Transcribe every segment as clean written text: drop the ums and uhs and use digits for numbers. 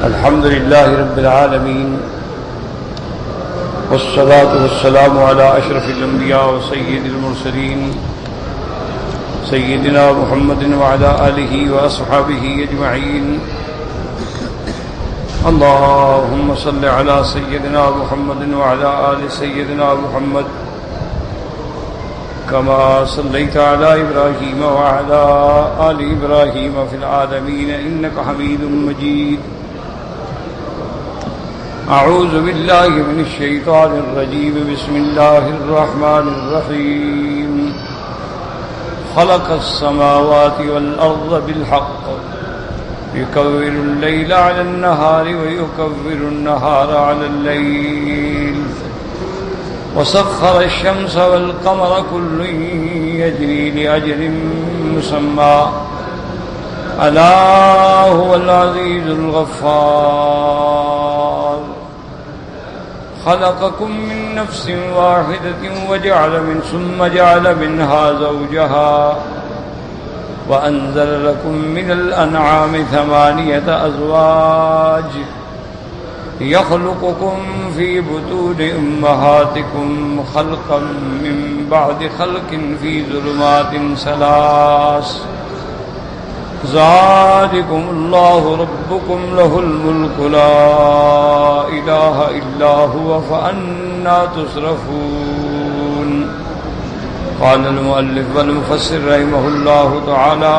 الحمد لله رب العالمين والصلاة والسلام على أشرف الأنبياء وسيد المرسلين سيدنا محمد وعلى آله وأصحابه أجمعين. اللهم صل على سيدنا محمد وعلى آل سيدنا محمد كما صليت على إبراهيم وعلى آل إبراهيم في العالمين إنك حميد مجيد. أعوذ بالله من الشيطان الرجيم. بسم الله الرحمن الرحيم. خلق السماوات والأرض بالحق يكور الليل على النهار ويكور النهار على الليل وسخر الشمس والقمر كل يجري لأجل مسمى ألا هو العزيز الغفار. خلقكم من نفس واحدة ثم جعل منها زوجها وأنزل لكم من الأنعام 8 أزواج يخلقكم في بطون أمهاتكم خلقا من بعد خلق في ظلمات 3 ذلكم الله ربكم له الملك لا إله إلا هو فأنى تصرفون. قال المؤلف والمفسر رحمه الله تعالى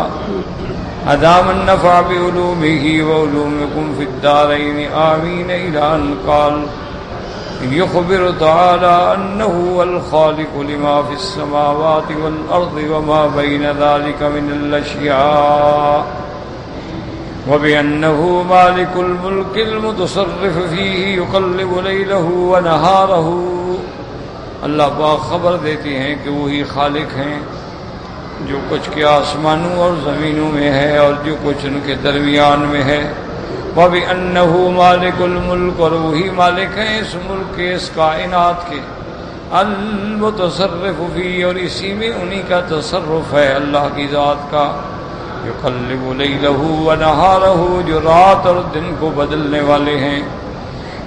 أدام النفع بعلومه وعلومكم في الدارين آمين. إلى أن قال يخبر تعالى أنه هو الخالق لما في السماوات والأرض وما بين ذلك من الأشياء وبأنه مالك الملك المتصرف فيه يقلب ليله ونهاره. اللہ پاک خبر دیتے ہیں کہ وہی خالق ہیں جو کچھ کے آسمانوں اور زمینوں میں ہے اور جو کچھ ان کے درمیان میں ہے. وَبِأَنَّهُ مَالِكُ الْمُلْكِ اور وہی مالک ہیں اس ملک کے اس کائنات کے. الْمُتَصَرِّفُ فِيهِ اور اسی میں انہی کا تصرف ہے اللہ کی ذات کا. يُقَلِّبُ لَيْلَهُ وَنَهَارَهُ جو رات اور دن کو بدلنے والے ہیں.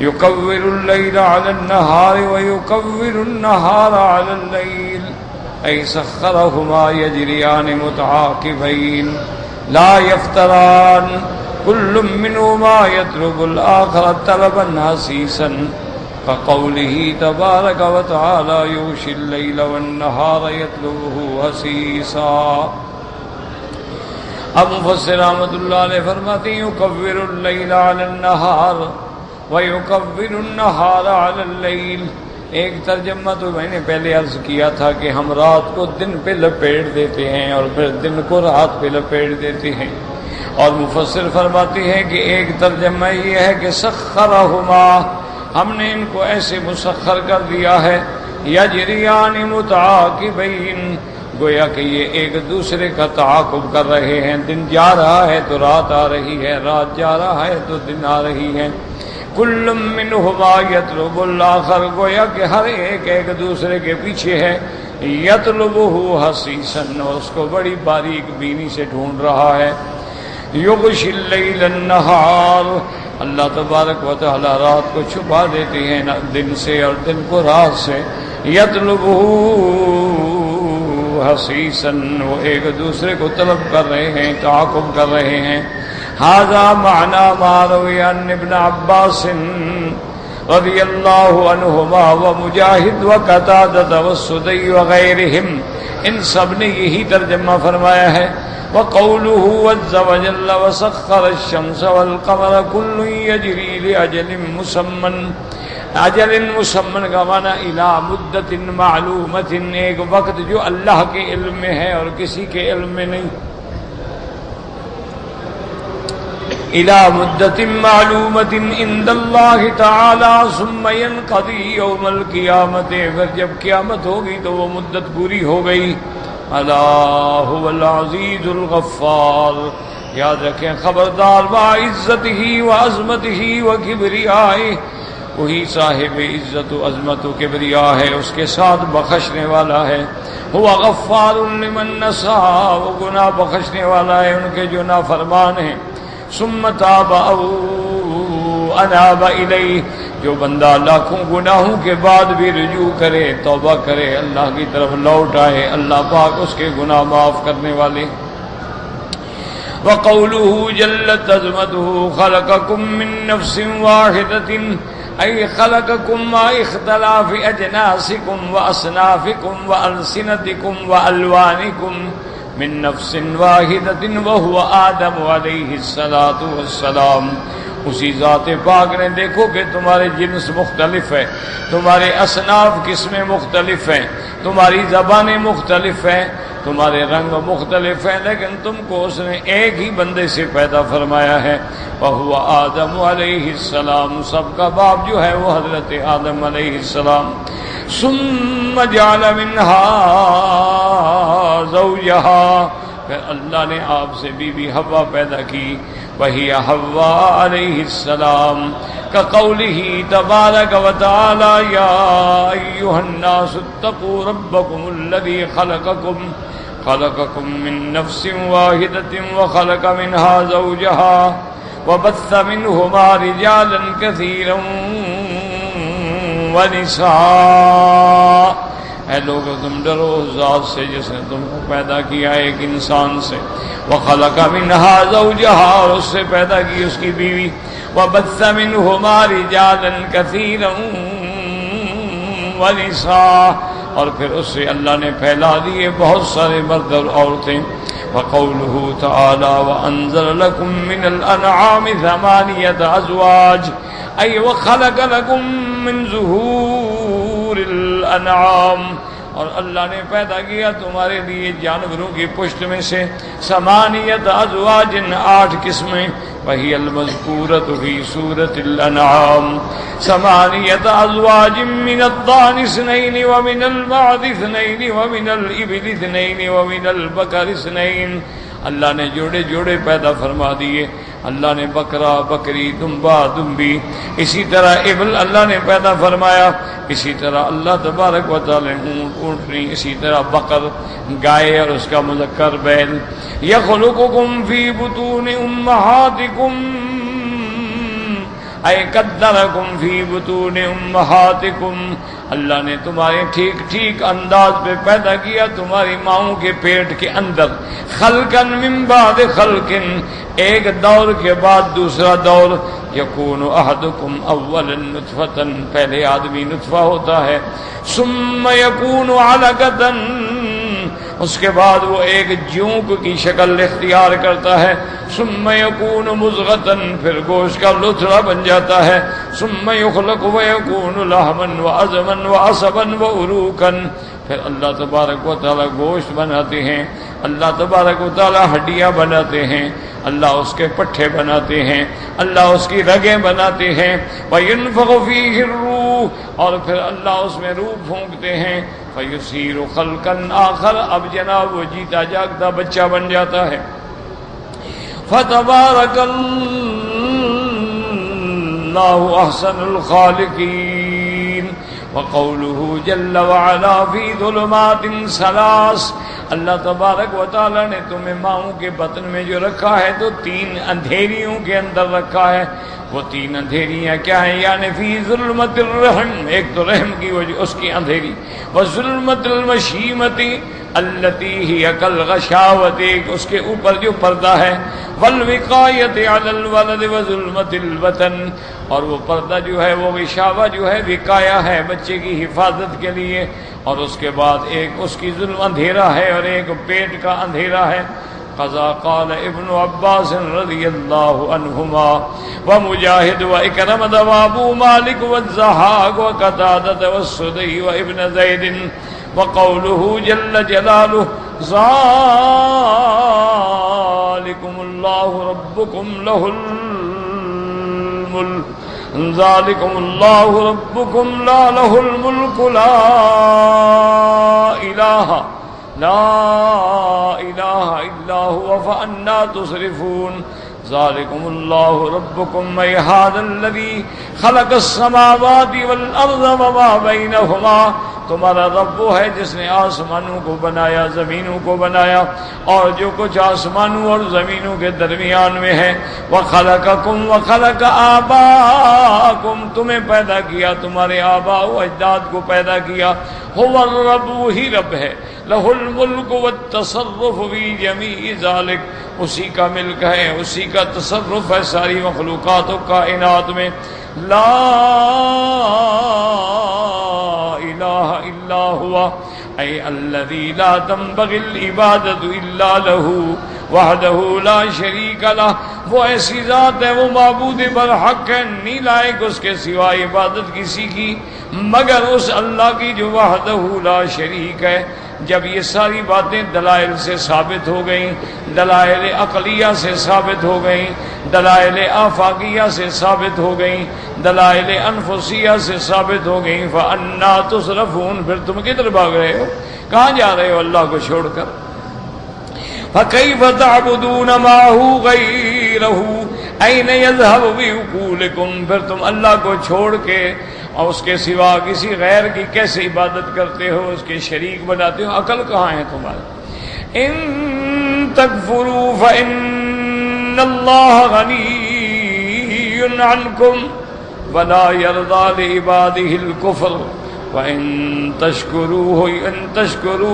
يُكَوِّرُ اللَّيْلَ عَلَى النَّهَارِ وَيُكَوِّرُ النَّهَارَ عَلَى اللَّيْلِ أي سخرهما يجريان متعاقبين لا يفتران كل منهما يطلب الآخر طلبا حثيثا كقوله تبارك وتعالى يغشي الليل والنهار يطلبه حثيثا. اب مفسر رحمۃ اللہ علیہ فرماتے ہیں يكور الليل على النهار ويكور النهار على الليل. ایک ترجمہ تو میں نے پہلے عرض کیا تھا کہ ہم رات کو دن پہ لپیٹ دیتے ہیں اور پھر دن کو رات پہ لپیٹ دیتے ہیں. اور مفسر فرماتے ہیں کہ ایک ترجمہ یہ ہے کہ سخرہما ہم نے ان کو ایسے مسخر کر دیا ہے یجریان متعاقبین گویا کہ یہ ایک دوسرے کا تعاقب کر رہے ہیں. دن جا رہا ہے تو رات آ رہی ہے, رات جا رہا ہے تو دن آ رہی ہے. کل منہما یطلب الآخر گویا کہ ہر ایک ایک دوسرے کے پیچھے ہے. یطلبہ حثیثا اور اس کو بڑی باریک بینی سے ڈھونڈ رہا ہے. یغشی اللیل النہار اللہ تبارک و تعالی رات کو چھپا دیتے ہیں دن سے اور دن کو رات سے. یطلبہ حثیثا وہ ایک دوسرے کو طلب کر رہے ہیں, تعاقب کر رہے ہیں. هذا معنى ما روي عن ابن عباس رضي الله عنهما ومجاهد وقتادة والسدي وغيرهم ان سب نے یہی ترجمہ فرمایا ہے. وقوله عز وجل وسخر الشمس والقمر كل يجري لأجل مسمى. اجل مسمى کا معنی الى مدت معلومۃ ایک وقت جو اللہ کے علم میں ہے اور کسی کے علم میں نہیں. إلى مدة معلومة عند الله تعالى ثم ينقضي يوم القيامة پھر جب قیامت ہوگی تو وہ مدت پوری ہو گئی. ألا هو العزيز الغفار یاد رکھیں خبردار وعزته وعظمته وكبريائه وہی صاحب عزت و عظمت و کبریا ہے, اس کے ساتھ بخشنے والا ہے. هو غفار لمن نساء وہ گناہ بخشنے والا ہے ان کے جو نافرمان ہیں. ثم تاب اناب الیہ، جو بندہ لاکھوں گناہوں کے بعد بھی رجوع کرے، توبہ کرے، اللہ کی طرف لوٹ آئے، اللہ پاک اس کے گناہ معاف کرنے والے۔ وقوله جلت عظمته خلقكم من نفس واحدة أي خلقكم مع اختلاف أجناسكم وأصنافكم وألسنتكم وألوانكم من نفس واحدة وهو آدم عليه الصلاة والسلام۔ اسی ذات پاک نے دیکھو کہ تمہارے جنس مختلف ہے، تمہارے اصناف قسمیں مختلف ہیں، تمہاری زبانیں مختلف ہیں، تمہارے رنگ مختلف ہیں، لیکن تم کو اس نے ایک ہی بندے سے پیدا فرمایا ہے، وَهُوَ آدم علیہ السلام، سب کا باپ جو ہے وہ حضرت آدم علیہ السلام۔ ثم جعل منها زوجها، پھر اللہ نے آپ سے بی بی حوا پیدا کی، وہی حوا علیہ السلام، كقوله تبارك وتعالى يا أيها الناس اتقوا ربكم الذي خلقكم من نفس واحدة وخلق منها زوجها وبث منهما رجالا كثيرا ونساء۔ اے لوگ تم ڈرو اس ذات سے جس نے تم کو پیدا کیا ایک انسان سے، وخلق منها زوجها، اور اس سے پیدا کی اس کی بیوی، وبث منهما رجالا كثيرا ونساء، اور پھر اس سے اللہ نے پھیلا دیے بہت سارے مرد اور عورتیں۔ وقوله تعالى وأنزل لكم من الأنعام ثمانية أزواج، أي وخلق لكم من ظهور الأنعام، اور اللہ نے پیدا کیا تمہارے لیے جانوروں کی پشت میں سے ثمانیت ازواج، 8 قسمیں، وہی المذکورۃ فی سورۃ الانعام، ثمانیت ازواج من الضأن اثنین ومن المعز اثنین ومن الابل اثنین ومن البقر اثنین۔ اللہ نے جوڑے جوڑے پیدا فرما دیے، اللہ نے بکرا بکری دمبا دمبی، اسی طرح ابل اللہ نے پیدا فرمایا، اسی طرح اللہ تبارک و تعالی اونٹ اونٹنی، اسی طرح بقر گائے اور اس کا مذکر بیل۔ یخلقکم فی بطون امہاتکم اے قدرکم فی بطون امہاتکم، اللہ نے تمہارے ٹھیک ٹھیک انداز پہ پیدا کیا تمہاری ماؤں کے پیٹ کے اندر، خلقا من بعد خلق، ایک دور کے بعد دوسرا دور، یکون احدکم اولا نطفۃ، پہلے آدمی نطفہ ہوتا ہے، ثم یکون علقۃ، اس کے بعد وہ ایک جونک کی شکل اختیار کرتا ہے، ثم یکون مضغۃ، پھر گوشت کا لتھڑا بن جاتا ہے، ثم یخلق ویکون لحما وعظما وعصبا وعروقا، پھر اللہ تبارک و تعالی گوشت بناتے ہیں، اللہ تبارک و تعالی ہڈیاں بناتے ہیں، اللہ اس کے پٹھے بناتے ہیں، اللہ اس کی رگیں بناتے ہیں، وَيُنفَخُ فِيهِ الرُّوحُ، اور پھر اللہ اس میں روح پھونکتے ہیں، فَيُصِيرُ خَلْقًا آخر، اب جناب وہ جیتا جاگتا بچہ بن جاتا ہے۔ فَتَبَارَكَ اللَّهُ أَحْسَنُ الْخَالِقِينَ۔ وقوله جل وعلا فی ظلمات ثلاث، اللہ تبارک و تعالی نے تمہیں ماؤں کے بطن میں جو رکھا ہے تو 3 اندھیریوں کے اندر رکھا ہے، وہ 3 اندھیریاں کیا ہیں؟ یعنی فی ظلمت الرحم، ایک تو رحم کی وجہ اس کی اندھیری، وظلمت المشیمت التی ہی کالغشاوۃ، اس کے اوپر جو پردہ ہے، والوقایۃ علی الولد وظلمت البطن، اور وہ پردہ جو ہے وہ وشاوہ جو ہے وقایا ہے بچے کی حفاظت کے لیے، اور اس کے بعد ایک اس کی ظلم اندھیرا ہے اور ایک پیٹ کا اندھیرا ہے۔ قضا قال ابن عباس رضی اللہ عنہما ومجاہد واکرمۃ وابو مالک والضحاک وقتادۃ والسدی وابن زید، وقوله جل جلالہ ذالکم اللہ ربکم لہ الملک، ذالکم اللہ ربکم لا لہ الملک لا الہ الا هو فانا تصرفون، ذالکم اللہ ربکم ای ھذا الذی خلق السماوات والارض وما بینہما، تمہارا رب وہ ہے جس نے آسمانوں کو بنایا، زمینوں کو بنایا، اور جو کچھ آسمانوں اور زمینوں کے درمیان میں ہے۔ وَخَلَقَكُمْ وَخَلَقَ آبَاءَكُمْ، تمہیں پیدا کیا، تمہارے آباء و اجداد کو پیدا کیا۔ هو الرب، وہی رب ہے۔ لہ الملک والتصرف فی جمیع ذالک، اسی کا ملک ہے، اسی کا تصرف ہے ساری مخلوقات و کائنات میں۔ لا الہ الا ہوا ای الذی لا تنبغی العبادۃ الا لہ وحدہ لا شریک لہ، وہ ایسی ذات ہے، وہ معبود برحق ہے، نہیں لائق اس کے سوا عبادت کسی کی مگر اس اللہ کی جو وحدہ لا شریک ہے۔ جب یہ ساری باتیں دلائل سے ثابت ہو گئیں، دلائل عقلیہ سے ثابت ہو گئیں، دلائل آفاقیہ سے ثابت ہو گئیں، دلائل انفسیہ سے ثابت ہو گئیں، فَأَنَّا تُصْرَفُونَ، پھر تم کدھر بھاگ رہے ہو، کہاں جا رہے ہو اللہ کو چھوڑ کر؟ فَكَيْفَ تَعْبُدُونَ مَعَهُ غَيْرَهُ أَيْنَ يَذْهَبُ بِعُقُولِكُمْ، پھر تم اللہ کو چھوڑ کے اور اس کے سوا کسی غیر کی کیسے عبادت کرتے ہو، اس کے شریک بناتے ہو، عقل کہاں ہے تمہارے؟ ان تکفروا فإن اللہ غنی عنکم ولا یرضى لعباده الکفر وإن تشکروا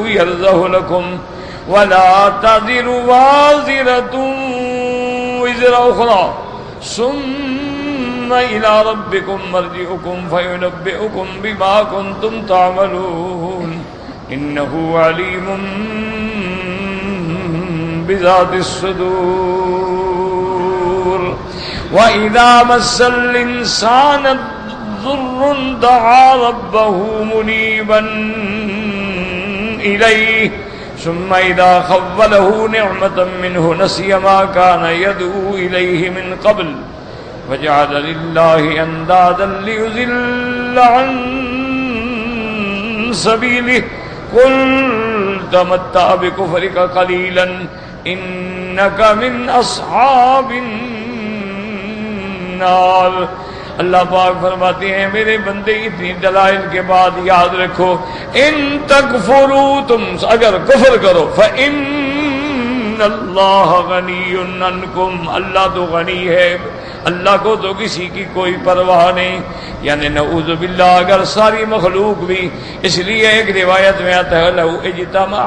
یرضه لکم ولا تزر وازرة وزر أخرى ثم إلى ربكم مرجعكم فينبئكم بما كنتم تعملون إنه عليم بذات الصدور وإذا مس الإنسان ضر دعا ربه منيبا إليه ثم إذا خوله نعمة منه نسي ما كان يدعو إليه من قبل وجعل لله أندادا ليضل عن سبيله قل تمتع بكفرك قليلا إنك من أصحاب النار۔ اللہ پاک فرماتے ہیں میرے بندے اتنی دلائل کے بعد یاد رکھو، ان تکفروا، تم اگر کفر کرو، فإن اللہ غنی عنکم، اللہ تو غنی ہے، اللہ کو تو کسی کی کوئی پرواہ نہیں۔ یعنی نعوذ باللہ اگر ساری مخلوق بھی، اس لیے ایک روایت میں آتا ہے لو اجتمع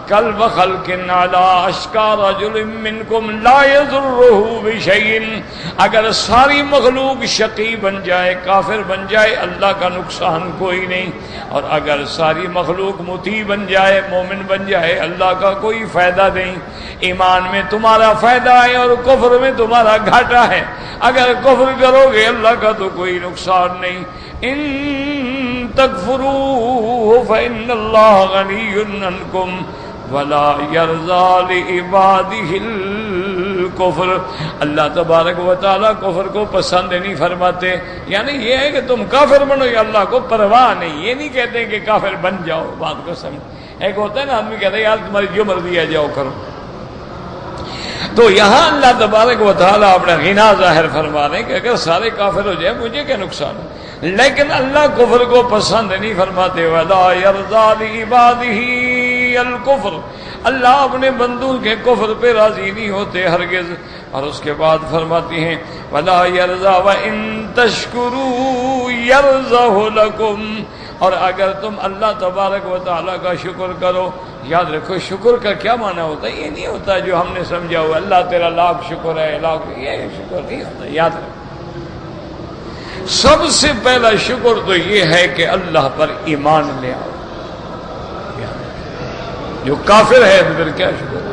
کلب خلق علی اشقى رجل منکم لا یضرہ بشیء، اگر ساری مخلوق شقی بن جائے، کافر بن جائے، اللہ کا نقصان کوئی نہیں، اور اگر ساری مخلوق مطیع بن جائے، مومن بن جائے، اللہ کا کوئی فائدہ نہیں۔ ایمان میں تمہارا فائدہ ہے اور کفر میں تمہارا گھاٹا ہے، اگر کفر کرو گے اللہ کا تو کوئی نقصان نہیں۔ ان تکفروا فإن اللہ غنی عنکم ولا یرضى لعباده الکفر، اللہ تبارک و تعالیٰ کفر کو پسند نہیں فرماتے۔ یعنی یہ ہے کہ تم کافر بنو یا اللہ کو پرواہ نہیں، یہ نہیں کہتے کہ کافر بن جاؤ، بات کو سمجھ۔ ایک ہوتا ہے نا آدمی کہتا ہے یار تمہاری جو مرضی ہے جاؤ کرو، تو یہاں اللہ تبارک و تعالیٰ اپنا غنا ظاہر فرما رہے ہیں کہ اگر سارے کافر ہو جائے مجھے کیا نقصان ہے، لیکن اللہ کفر کو پسند نہیں فرماتے۔ وَلَا يَرْضَى لِعِبَادِهِ الْكُفْرَ، اللہ اپنے بندوں کے کفر پہ راضی نہیں ہوتے ہرگز۔ اور اس کے بعد فرماتے ہیں وَلَا يَرْضَى وَإِن تَشْكُرُوا يَرْضَهُ لَكُمْ، اور اگر تم اللہ تبارک و تعالیٰ کا شکر کرو، یاد رکھو شکر کا کیا معنی ہوتا ہے، یہ نہیں ہوتا جو ہم نے سمجھا ہوا اللہ تیرا لاکھ شکر ہے، لاکھ، یہ شکر نہیں ہوتا، یاد رکھو۔ سب سے پہلا شکر تو یہ ہے کہ اللہ پر ایمان لے آؤ۔ جو کافر ہے تو پھر کیا شکر ہے،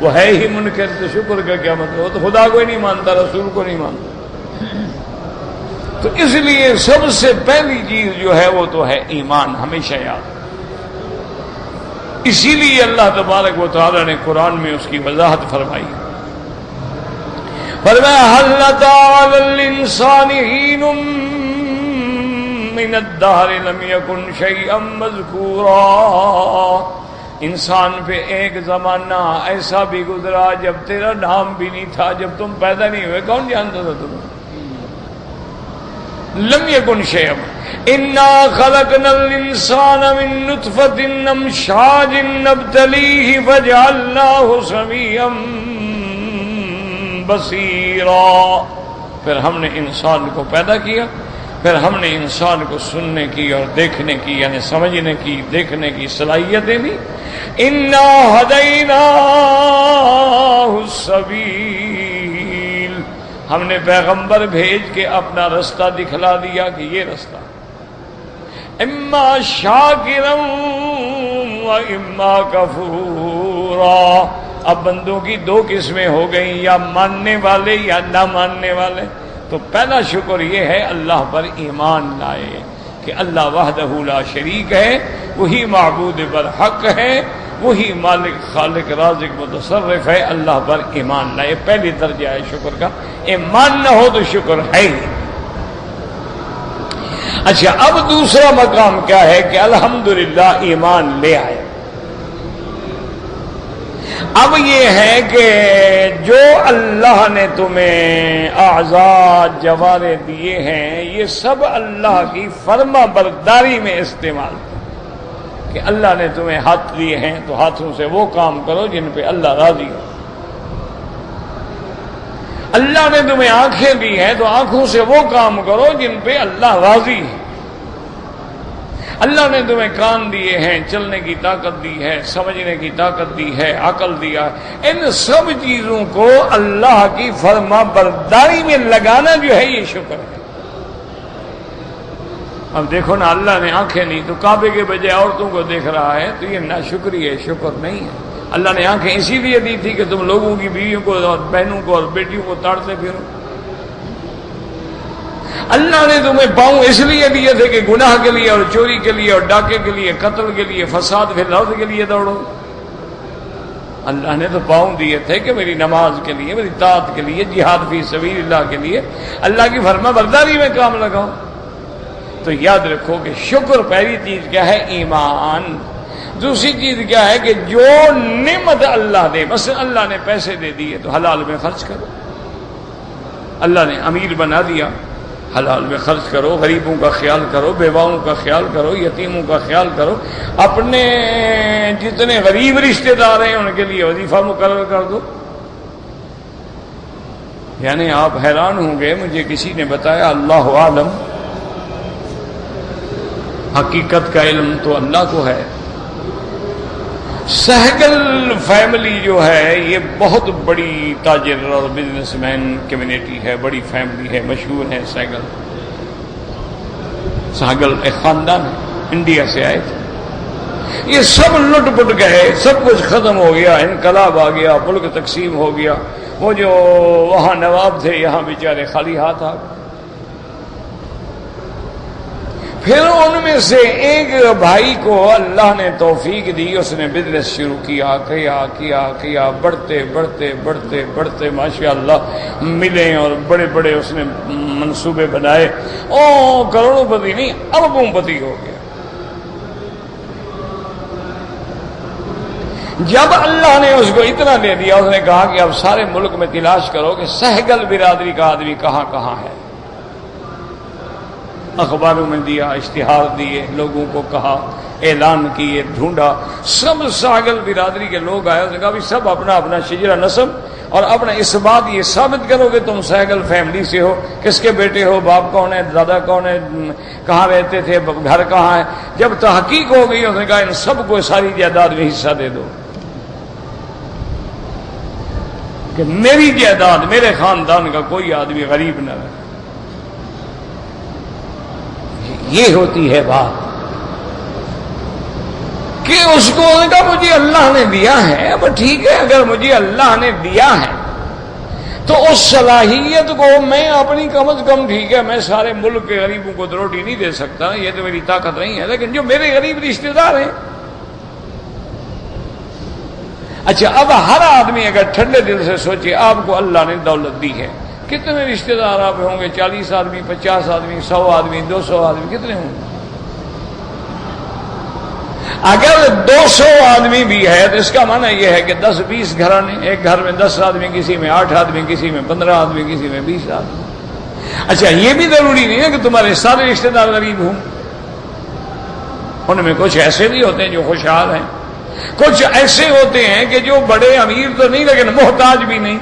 وہ ہے ہی منکر، تو شکر کا کیا مطلب؟ وہ تو خدا کو ہی نہیں مانتا، رسول کو نہیں مانتا۔ تو اس لیے سب سے پہلی چیز جو ہے وہ تو ہے ایمان، ہمیشہ یاد۔ اسی لیے اللہ تبارک و تعالیٰ نے قرآن میں اس کی وضاحت فرمائی، فرمایا هل أتى على الإنسان حين من الدهر لم يكن شيئا مذكورا، انسان پہ ایک زمانہ ایسا بھی گزرا جب تیرا نام بھی نہیں تھا، جب تم پیدا نہیں ہوئے کون جانتا تھا تمہیں؟ لم یکن شیئا انا خلقنا الانسان من نطفۃ امشاج نبتلیہ فجعلناہ سمیعا بصیرا۔ پھر ہم نے انسان کو پیدا کیا، پھر ہم نے انسان کو سننے کی اور دیکھنے کی یعنی سمجھنے کی دیکھنے کی صلاحیتیں دی۔ انا ہدیناہ السبیل، ہم نے پیغمبر بھیج کے اپنا رستہ دکھلا دیا کہ یہ رستہ اما شاکرا و اما کفورا۔ اب بندوں کی دو قسمیں ہو گئیں، یا ماننے والے یا نہ ماننے والے۔ تو پہلا شکر یہ ہے اللہ پر ایمان لائے کہ اللہ وحدہ لا شریک ہے، وہی معبود برحق ہے، وہی مالک خالق رازق متصرف ہے، اللہ پر ایمان لائے۔ پہلی درجہ ہے شکر کا، ایمان نہ ہو تو شکر ہے ہی۔ اچھا، اب دوسرا مقام کیا ہے کہ الحمدللہ ایمان لے آئے۔ اب یہ ہے کہ جو اللہ نے تمہیں اعضاء جوارے دیے ہیں یہ سب اللہ کی فرما برداری میں استعمال کرو، کہ اللہ نے تمہیں ہاتھ دیے ہیں تو ہاتھوں سے وہ کام کرو جن پہ اللہ راضی ہو۔ اللہ نے تمہیں آنکھیں دی ہیں تو آنکھوں سے وہ کام کرو جن پہ اللہ راضی ہے۔ اللہ نے تمہیں کان دیے ہیں، چلنے کی طاقت دی ہے، سمجھنے کی طاقت دی ہے، عقل دیا ہے، ان سب چیزوں کو اللہ کی فرما برداری میں لگانا جو ہے یہ شکر ہے۔ اب دیکھو نا، اللہ نے آنکھیں نہیں تو کعبے کے بجائے عورتوں کو دیکھ رہا ہے، تو یہ ناشکری ہے، شکر نہیں ہے۔ اللہ نے آنکھیں اسی لیے دی تھی کہ تم لوگوں کی بیویوں کو اور بہنوں کو اور بیٹیوں کو تاڑتے پھرو۔ اللہ نے تمہیں پاؤں اس لیے دیے تھے کہ گناہ کے لیے اور چوری کے لیے اور ڈاکے کے لیے، قتل کے لیے، فساد فی الارض کے لیے دوڑو۔ اللہ نے تو پاؤں دیے تھے کہ میری نماز کے لیے، میری طاعت کے لیے، جہاد فی سبیل اللہ کے لیے، اللہ کی فرما برداری میں کام لگاؤ۔ تو یاد رکھو کہ شکر پہلی چیز کیا ہے؟ ایمان۔ دوسری چیز کیا ہے کہ جو نعمت اللہ دے، بس اللہ نے پیسے دے دیے تو حلال میں خرچ کرو۔ اللہ نے امیر بنا دیا، حلال میں خرچ کرو، غریبوں کا خیال کرو، بیواؤں کا خیال کرو، یتیموں کا خیال کرو، اپنے جتنے غریب رشتہ دار ہیں ان کے لیے وظیفہ مقرر کر دو۔ یعنی آپ حیران ہوں گے، مجھے کسی نے بتایا، اللہ عالم، حقیقت کا علم تو اللہ کو ہے، سہگل فیملی جو ہے یہ بہت بڑی تاجر اور بزنس مین کمیونٹی ہے، بڑی فیملی ہے، مشہور ہے سہگل ایک خاندان ہے، انڈیا سے آئے تھے۔ یہ سب لٹ پٹ گئے، سب کچھ ختم ہو گیا، انقلاب آ گیا، ملک تقسیم ہو گیا، وہ جو وہاں نواب تھے یہاں بیچارے خالی ہاتھ آ گئے۔ پھر ان میں سے ایک بھائی کو اللہ نے توفیق دی، اس نے بزنس شروع کیا، بڑھتے بڑھتے بڑھتے بڑھتے ماشاءاللہ ملے اور بڑے بڑے اس نے منصوبے بنائے، کروڑوں پتی نہیں اربوں پتی ہو گیا۔ جب اللہ نے اس کو اتنا دے دیا، اس نے کہا کہ اب سارے ملک میں تلاش کرو کہ سہگل برادری کا آدمی کہاں کہاں ہے۔ اخباروں میں دیا، اشتہار دیے، لوگوں کو کہا، اعلان کیے، ڈھونڈا، سب سہگل برادری کے لوگ آئے، اس نے کہا بھی سب اپنا اپنا شجرہ نسب اور اپنا اس بات یہ ثابت کرو کہ تم سہگل فیملی سے ہو، کس کے بیٹے ہو، باپ کون ہے، دادا کون ہے، کہاں رہتے تھے، گھر کہاں ہے۔ جب تحقیق ہو گئی اس نے کہا ان سب کو ساری جائیداد میں حصہ دے دو، کہ میری جائیداد، میرے خاندان کا کوئی آدمی غریب نہ رہے۔ یہ ہوتی ہے بات کہ اس کو کہا مجھے اللہ نے دیا ہے، اب ٹھیک ہے، اگر مجھے اللہ نے دیا ہے تو اس صلاحیت کو میں اپنی کم از کم، ٹھیک ہے میں سارے ملک کے غریبوں کو تو روٹی نہیں دے سکتا، یہ تو میری طاقت نہیں ہے، لیکن جو میرے غریب رشتہ دار ہیں۔ اچھا، اب ہر آدمی اگر ٹھنڈے دل سے سوچے، آپ کو اللہ نے دولت دی ہے، کتنے رشتہ دار آپ ہوں گے؟ 40 آدمی، 50 آدمی، 100 آدمی، 200 آدمی، کتنے ہوں گے؟ اگر 200 آدمی بھی ہے تو اس کا معنی یہ ہے کہ 10-20 گھرانے، ایک گھر میں 10 آدمی، کسی میں 8 آدمی، کسی میں 15 آدمی، کسی میں 20 آدمی۔ اچھا یہ بھی ضروری نہیں ہے کہ تمہارے سارے رشتہ دار غریب ہوں، ان میں کچھ ایسے بھی ہوتے ہیں جو خوشحال ہیں، کچھ ایسے ہوتے ہیں کہ جو بڑے امیر تو نہیں لیکن محتاج بھی نہیں۔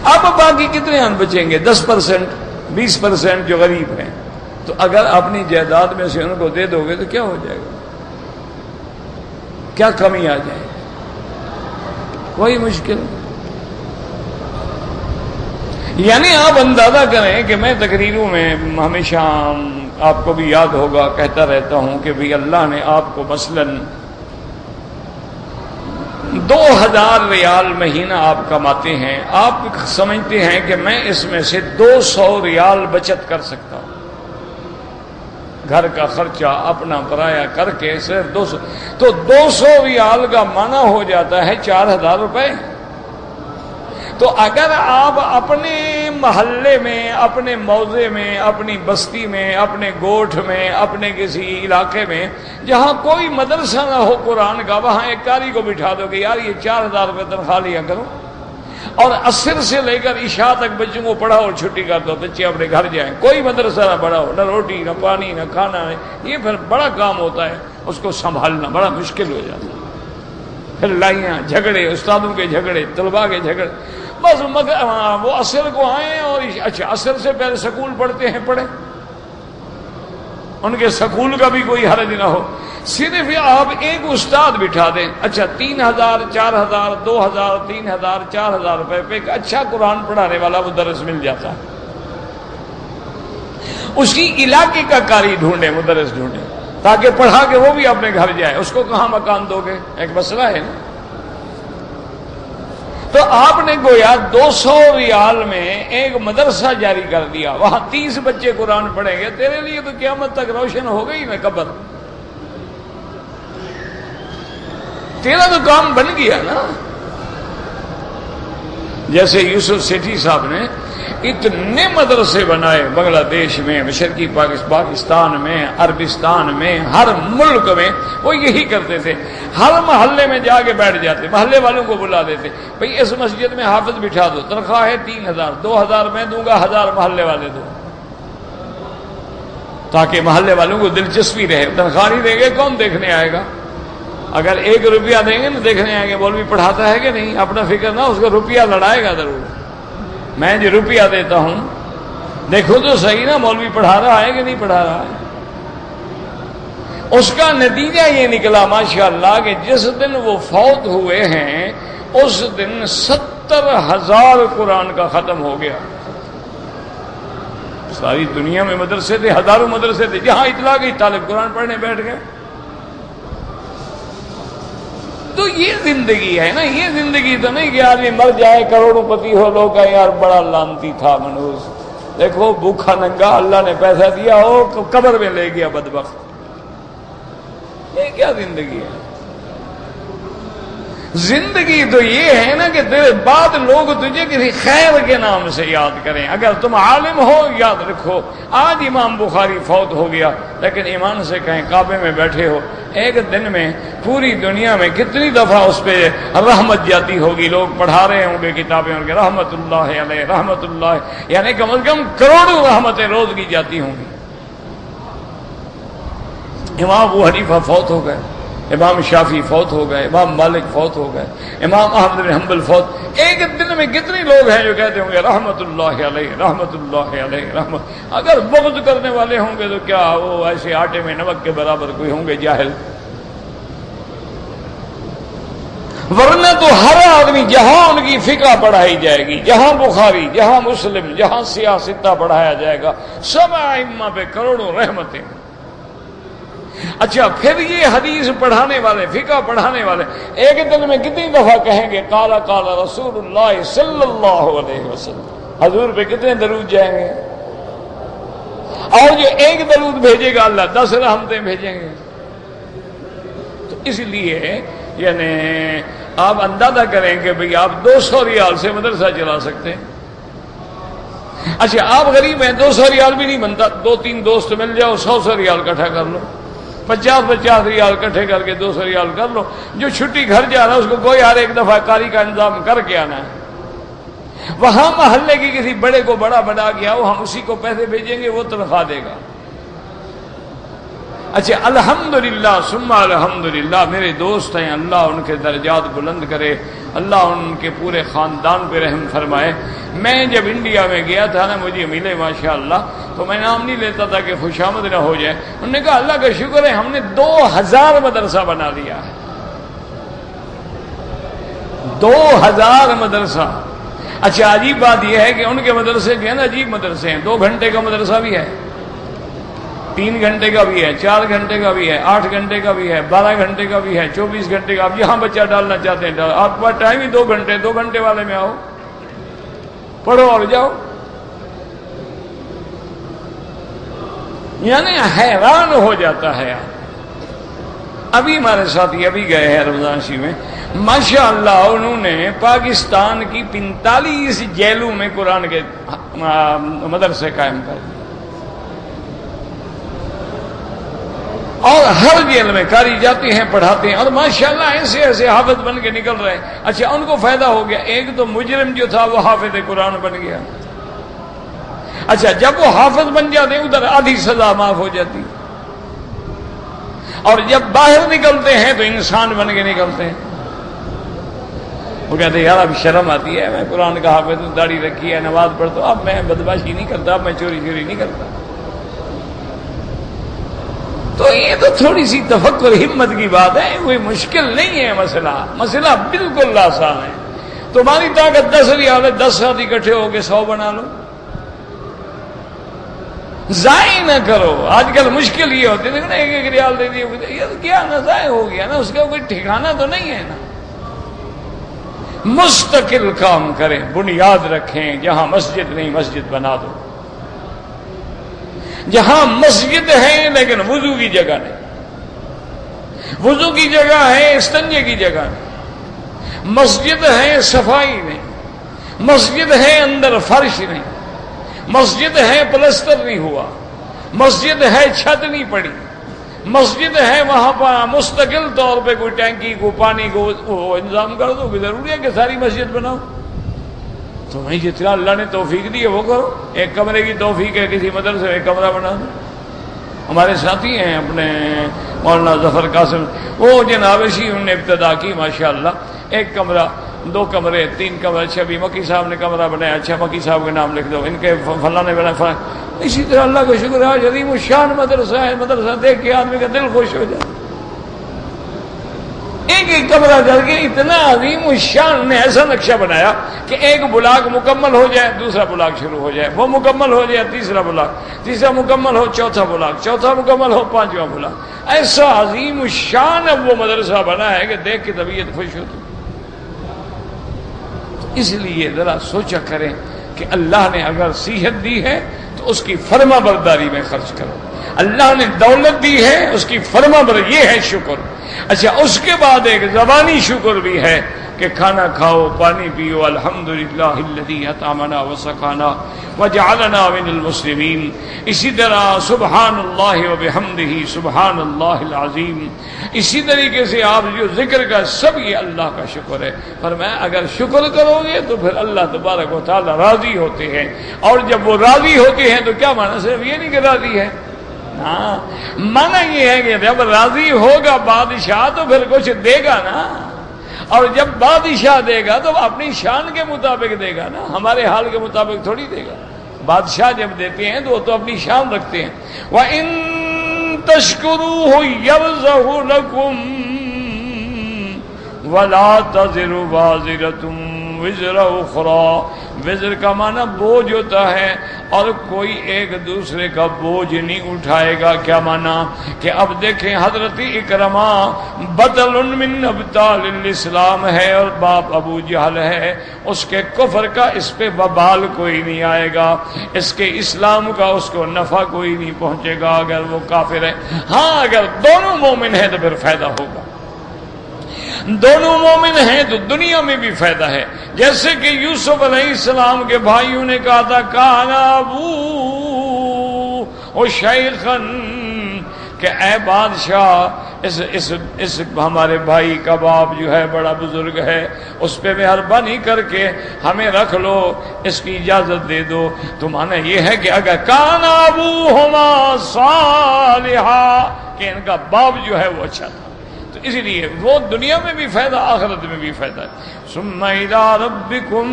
اب باقی کتنے ان بچیں گے؟ 10%، 20% جو غریب ہیں۔ تو اگر اپنی جائیداد میں سے ان کو دے دو گے تو کیا ہو جائے گا؟ کیا کمی آ جائے گی؟ کوئی مشکل۔ یعنی آپ اندازہ کریں کہ میں تقریروں میں ہمیشہ آپ کو بھی یاد ہوگا کہتا رہتا ہوں کہ بھی اللہ نے آپ کو مثلاً 2000 ریال مہینہ آپ کماتے ہیں، آپ سمجھتے ہیں کہ میں اس میں سے 200 ریال بچت کر سکتا ہوں، گھر کا خرچہ اپنا پرایا کر کے صرف 200، تو 200 ریال کا معنی ہو جاتا ہے 4000 روپے۔ تو اگر آپ اپنے محلے میں، اپنے موضع میں، اپنی بستی میں، اپنے گوٹھ میں، اپنے کسی علاقے میں جہاں کوئی مدرسہ نہ ہو قرآن کا، وہاں ایک قاری کو بٹھا دو کہ یار یہ 4000 روپے تنخواہ لیا کرو، اور عصر سے لے کر عشاء تک بچوں کو پڑھاؤ اور چھٹی کر دو، بچے اپنے گھر جائیں، کوئی مدرسہ نہ پڑھاؤ، نہ روٹی نہ پانی نہ کھانا، یہ پھر بڑا کام ہوتا ہے، اس کو سنبھالنا بڑا مشکل ہو جاتا ہے۔ پھر لڑائیاں، جھگڑے، استادوں کے جھگڑے، طلباء کے جھگڑے، بس مگر وہ عصر کو آئیں اور اچھا عصر سے پہلے سکول پڑھتے ہیں، پڑھیں، ان کے سکول کا بھی کوئی حرج نہ ہو، صرف آپ ایک استاد بٹھا دیں، اچھا 3000 4000 2000 3000 4000 روپے پہ ایک اچھا قرآن پڑھانے والا مدرس مل جاتا ہے، اسی علاقے کا قاری ڈھونڈے، مدرس ڈھونڈے، تاکہ پڑھا کے وہ بھی اپنے گھر جائے۔ اس کو کہاں مکان دو گے؟ ایک مسئلہ ہے نا۔ تو آپ نے گویا 200 ریال میں ایک مدرسہ جاری کر دیا، وہاں 30 بچے قرآن پڑھیں گے، تیرے لیے تو قیامت تک روشن ہو گئی نا قبر، تیرا تو کام بن گیا نا۔ جیسے یوسف سیٹھی صاحب نے اتنے مدرسے بنائے بنگلہ دیش میں، مشرقی پاکستان میں، عربستان میں، ہر ملک میں، وہ یہی کرتے تھے، ہر محلے میں جا کے بیٹھ جاتے، محلے والوں کو بلا دیتے، بھئی اس مسجد میں حافظ بٹھا دو، تنخواہ ہے 3000، 2000 میں دوں گا، 1000 محلے والے دو، تاکہ محلے والوں کو دلچسپی رہے۔ تنخواہ نہیں دیں گے کون دیکھنے آئے گا؟ اگر 1 روپیہ دیں گے نا دیکھنے آئیں گے مولوی پڑھاتا ہے کہ نہیں، اپنا فکر نہ، اس کو روپیہ لڑائے گا ضرور، میں جو روپیہ دیتا ہوں دیکھو تو صحیح نا مولوی پڑھا رہا ہے کہ نہیں پڑھا رہا ہے۔ اس کا نتیجہ یہ نکلا ماشاءاللہ کہ جس دن وہ فوت ہوئے ہیں اس دن 70,000 قرآن کا ختم ہو گیا۔ ساری دنیا میں مدرسے تھے، ہزاروں مدرسے تھے، جہاں اطلاع گئی طالب قرآن پڑھنے بیٹھ گئے۔ تو یہ زندگی ہے نا، یہ زندگی تو نہیں کہ آدمی مر جائے کروڑوں پتی ہو، لوگ کہیں یار بڑا لانتی تھا منوس، دیکھو بھوکھا ننگا اللہ نے پیسہ دیا ہو قبر میں لے گیا بدبخت۔ یہ کیا زندگی ہے؟ زندگی تو یہ ہے نا کہ تیرے بعد لوگ تجھے کسی خیر کے نام سے یاد کریں۔ اگر تم عالم ہو یاد رکھو، آج امام بخاری فوت ہو گیا، لیکن ایمان سے کہیں کعبے میں بیٹھے ہو، ایک دن میں پوری دنیا میں کتنی دفعہ اس پہ رحمت جاتی ہوگی، لوگ پڑھا رہے ہوں گے کتابیں ان کے رحمت اللہ علیہ رحمت اللہ، یعنی کم از کم کروڑوں رحمتیں روز کی جاتی ہوں گی۔ امام ابو حنیفہ فوت ہو گئے، امام شافعی فوت ہو گئے، امام مالک فوت ہو گئے، امام احمد بن حنبل فوت۔ ایک دن میں کتنے لوگ ہیں جو کہتے ہوں گے رحمت اللہ علیہ رحمت اللہ علیہ رحمت۔ اگر بغض کرنے والے ہوں گے تو کیا وہ ایسے آٹے میں نمک کے برابر کوئی ہوں گے جاہل؟ ورنہ تو ہر آدمی جہاں ان کی فقہ پڑھائی جائے گی، جہاں بخاری، جہاں مسلم، جہاں سیاستہ پڑھایا جائے گا، سب ائمہ پہ کروڑوں رحمتیں۔ اچھا پھر یہ حدیث پڑھانے والے، فقہ پڑھانے والے ایک دن میں کتنی دفعہ کہیں گے قال قال رسول اللہ صلی اللہ علیہ وسلم، حضور پہ کتنے درود جائیں گے؟ اور جو ایک درود بھیجے گا اللہ 10 رحمتیں بھیجیں گے۔ تو اس لیے یعنی آپ اندازہ کریں کہ بھئی آپ 200 ریال سے مدرسہ چلا سکتے ہیں۔ اچھا آپ غریب ہیں، 200 ریال بھی نہیں بنتا، 2-3 دوست مل جاؤ 100 ریال اکٹھا کر لو، 50 ریال اکٹھے کر کے 200 ریال کر لو. جو چھٹی گھر جا رہا ہے اس کو کوئی ہر ایک دفعہ کاری کا انتظام کر کے آنا ہے. وہاں محلے کی کسی بڑے کو بڑا بنا گیا وہ ہم اسی کو پیسے بھیجیں گے، وہ تنخواہ دے گا. اچھا الحمدللہ ثم الحمدللہ میرے دوست ہیں، اللہ ان کے درجات بلند کرے، اللہ ان کے پورے خاندان پہ رحم فرمائے. میں جب انڈیا میں گیا تھا نا، مجھے ملے ماشاءاللہ، تو میں نام نہیں لیتا تھا کہ خوشامد نہ ہو جائے. انہوں نے کہا اللہ کا شکر ہے ہم نے 2000 مدرسہ بنا دیا ہے. 2000 مدرسہ. اچھا عجیب بات یہ ہے کہ ان کے مدرسے جو ہے نا عجیب مدرسے ہیں. 2 گھنٹے کا مدرسہ بھی ہے، 3 گھنٹے کا بھی ہے، 4 گھنٹے کا بھی ہے، 8 گھنٹے کا بھی ہے، 12 گھنٹے کا بھی ہے، 24 گھنٹے کا. آپ جہاں بچہ ڈالنا چاہتے ہیں آپ کا ٹائم ہی 2 گھنٹے. 2 گھنٹے والے میں آؤ، پڑھو اور جاؤ. یعنی حیران ہو جاتا ہے. ابھی ہمارے ساتھی ابھی گئے ہیں رمضان شریف میں، ماشاءاللہ انہوں نے پاکستان کی 45 جیلوں میں قرآن کے مدرسے قائم کر دیے، اور ہر جیل میں قاری جاتے ہیں پڑھاتے ہیں، اور ماشاءاللہ ایسے ایسے حافظ بن کے نکل رہے ہیں. اچھا ان کو فائدہ ہو گیا. ایک تو مجرم جو تھا وہ حافظ قرآن بن گیا. اچھا جب وہ حافظ بن جاتے ادھر آدھی سزا معاف ہو جاتی، اور جب باہر نکلتے ہیں تو انسان بن کے نکلتے ہیں. وہ کہتے ہیں یار اب شرم آتی ہے، میں قرآن کا حافظ ہوں، داڑھی رکھی ہے، نماز پڑھتا ہوں، اب میں بدمعاشی نہیں کرتا، اب میں چوری نہیں کرتا. تو یہ تو تھوڑی سی تفکر ہمت کی بات ہے، کوئی مشکل نہیں ہے. مسئلہ بالکل آسان ہے. تمہاری طاقت 10 ریال ہے، 10 ساتھ اکٹھے ہو کے 100 بنا لو. ضائع نہ کرو. آج کل مشکل یہ ہوتی ہے نا، 1 ریال دے دیے، یہ کیا نا ضائع ہو گیا نا، اس کا کوئی ٹھکانہ تو نہیں ہے نا. مستقل کام کریں، بنیاد رکھیں. جہاں مسجد نہیں مسجد بنا دو. جہاں مسجد ہے لیکن وضو کی جگہ نہیں، وضو کی جگہ ہے استنجے کی جگہ نہیں، مسجد ہے صفائی نہیں، مسجد ہے اندر فرش نہیں، مسجد ہے پلستر نہیں ہوا، مسجد ہے چھت نہیں پڑی، مسجد ہے وہاں پر مستقل طور پہ کوئی ٹینکی کو پانی کو انتظام کر دو کہ ضروری ہے کہ ساری مسجد بناؤ. تو بھائی جتنا اللہ نے توفیق دی ہے وہ کرو. 1 کمرے کی توفیق ہے کسی مدرسے میں 1 کمرہ بنا دو. ہمارے ساتھی ہیں اپنے مولانا ظفر قاسم، وہ جناب اسی انہوں نے ابتدا کی ماشاءاللہ. 1 کمرہ 2 کمرے 3 کمرے. اچھا بھی مکی صاحب نے کمرہ بنایا، اچھا مکی صاحب کے نام لکھ دو، ان کے فلاں نے بنایا فلاں. اسی طرح اللہ کا شکر ہے عظیم الشان مدرسہ ہے. مدرسہ دیکھ کے آدمی کا دل خوش ہو جائے. 1 کمرہ کر کے اتنا عظیم الشان نے ایسا نقشہ بنایا کہ 1 بلاک مکمل ہو جائے، دوسرا بلاک شروع ہو جائے، وہ مکمل ہو جائے، تیسرا بلاک، تیسرا مکمل ہو، چوتھا بلاک، چوتھا مکمل ہو، 5واں بلاک. ایسا عظیم الشان اب وہ مدرسہ بنا ہے کہ دیکھ کے طبیعت خوش ہوتی. اس لیے ذرا سوچا کریں کہ اللہ نے اگر صحت دی ہے تو اس کی فرما برداری میں خرچ کرو. اللہ نے دولت دی ہے، اس کی فرما برداری، یہ ہے شکر. اچھا اس کے بعد ایک زبانی شکر بھی ہے کہ کھانا کھاؤ، پانی پیو. الحمدللہ الذی اطعمنا وسقانا وجعلنا من المسلمین. اسی طرح سبحان اللہ وبحمدہ سبحان اللہ العظیم. اسی طریقے سے آپ جو ذکر کا سب یہ اللہ کا شکر ہے. فرمایا اگر شکر کرو گے تو پھر اللہ تبارک و تعالی راضی ہوتے ہیں. اور جب وہ راضی ہوتے ہیں تو کیا معنی؟ صرف یہ نہیں کہ راضی ہے، ہاں معنی یہ ہے کہ جب راضی ہوگا بادشاہ تو پھر کچھ دے گا نا. اور جب بادشاہ دے گا تو اپنی شان کے مطابق دے گا نا، ہمارے حال کے مطابق تھوڑی دے گا. بادشاہ جب دیتے ہیں تو وہ تو اپنی شان رکھتے ہیں. وَإِن تَشْكُرُوهُ يَرْزَقْهُ لَكُمْ وَلَا تَزِرُ وَازِرَةٌ وزر اخرى. وزر کا معنی بوجھ ہوتا ہے، اور کوئی ایک دوسرے کا بوجھ نہیں اٹھائے گا. کیا معنی؟ کہ اب دیکھیں حضرت اکرمہ بطل من ابطال الاسلام ہے اور باپ ابو جہل ہے. اس کے کفر کا اس پہ وبال کوئی نہیں آئے گا، اس کے اسلام کا اس کو نفع کوئی نہیں پہنچے گا اگر وہ کافر ہے. ہاں اگر دونوں مومن ہیں تو پھر فائدہ ہوگا. دونوں مومن ہیں تو دنیا میں بھی فائدہ ہے. جیسے کہ یوسف علیہ السلام کے بھائیوں نے کہا تھا کانا ابو شیخن، کہ اے بادشاہ اس ہمارے بھائی کا باپ جو ہے بڑا بزرگ ہے، اس پہ مہربانی کر کے ہمیں رکھ لو، اس کی اجازت دے دو۔ تو معنی یہ ہے کہ اگر کان ابوہما صالحا، کہ ان کا باپ جو ہے وہ اچھا تھا، تو اسی لیے وہ دنیا میں بھی فائدہ، آخرت میں بھی فائدہ ہے۔ ثم الی ربکم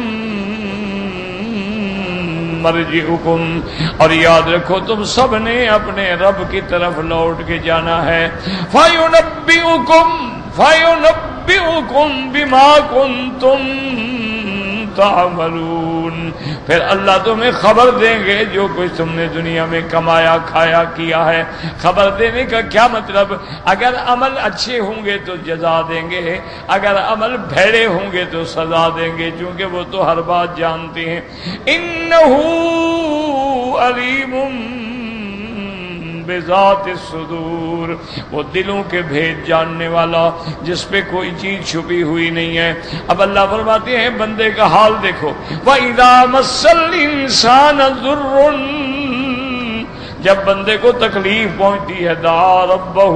مرجعکم، اور یاد رکھو تم سب نے اپنے رب کی طرف لوٹ کے جانا ہے۔ فَيُنَبِّئُكُم بِمَا كُنتُم تعملون، پھر اللہ تمہیں خبر دیں گے جو کچھ تم نے دنیا میں کمایا کھایا کیا ہے۔ خبر دینے کا کیا مطلب؟ اگر عمل اچھے ہوں گے تو جزا دیں گے، اگر عمل بھیڑے ہوں گے تو سزا دیں گے، کیونکہ وہ تو ہر بات جانتے ہیں۔ انہ علیم بذات الصدور، وہ دلوں کے بھید جاننے والا، جس پہ کوئی چیز چھپی ہوئی نہیں ہے۔ اب اللہ فرماتے ہیں بندے کا حال دیکھو، وَإِذَا مَسَّ الْإِنسَانَ ضُرٌّ، جب بندے کو تکلیف پہنچتی ہے، دعا ربہ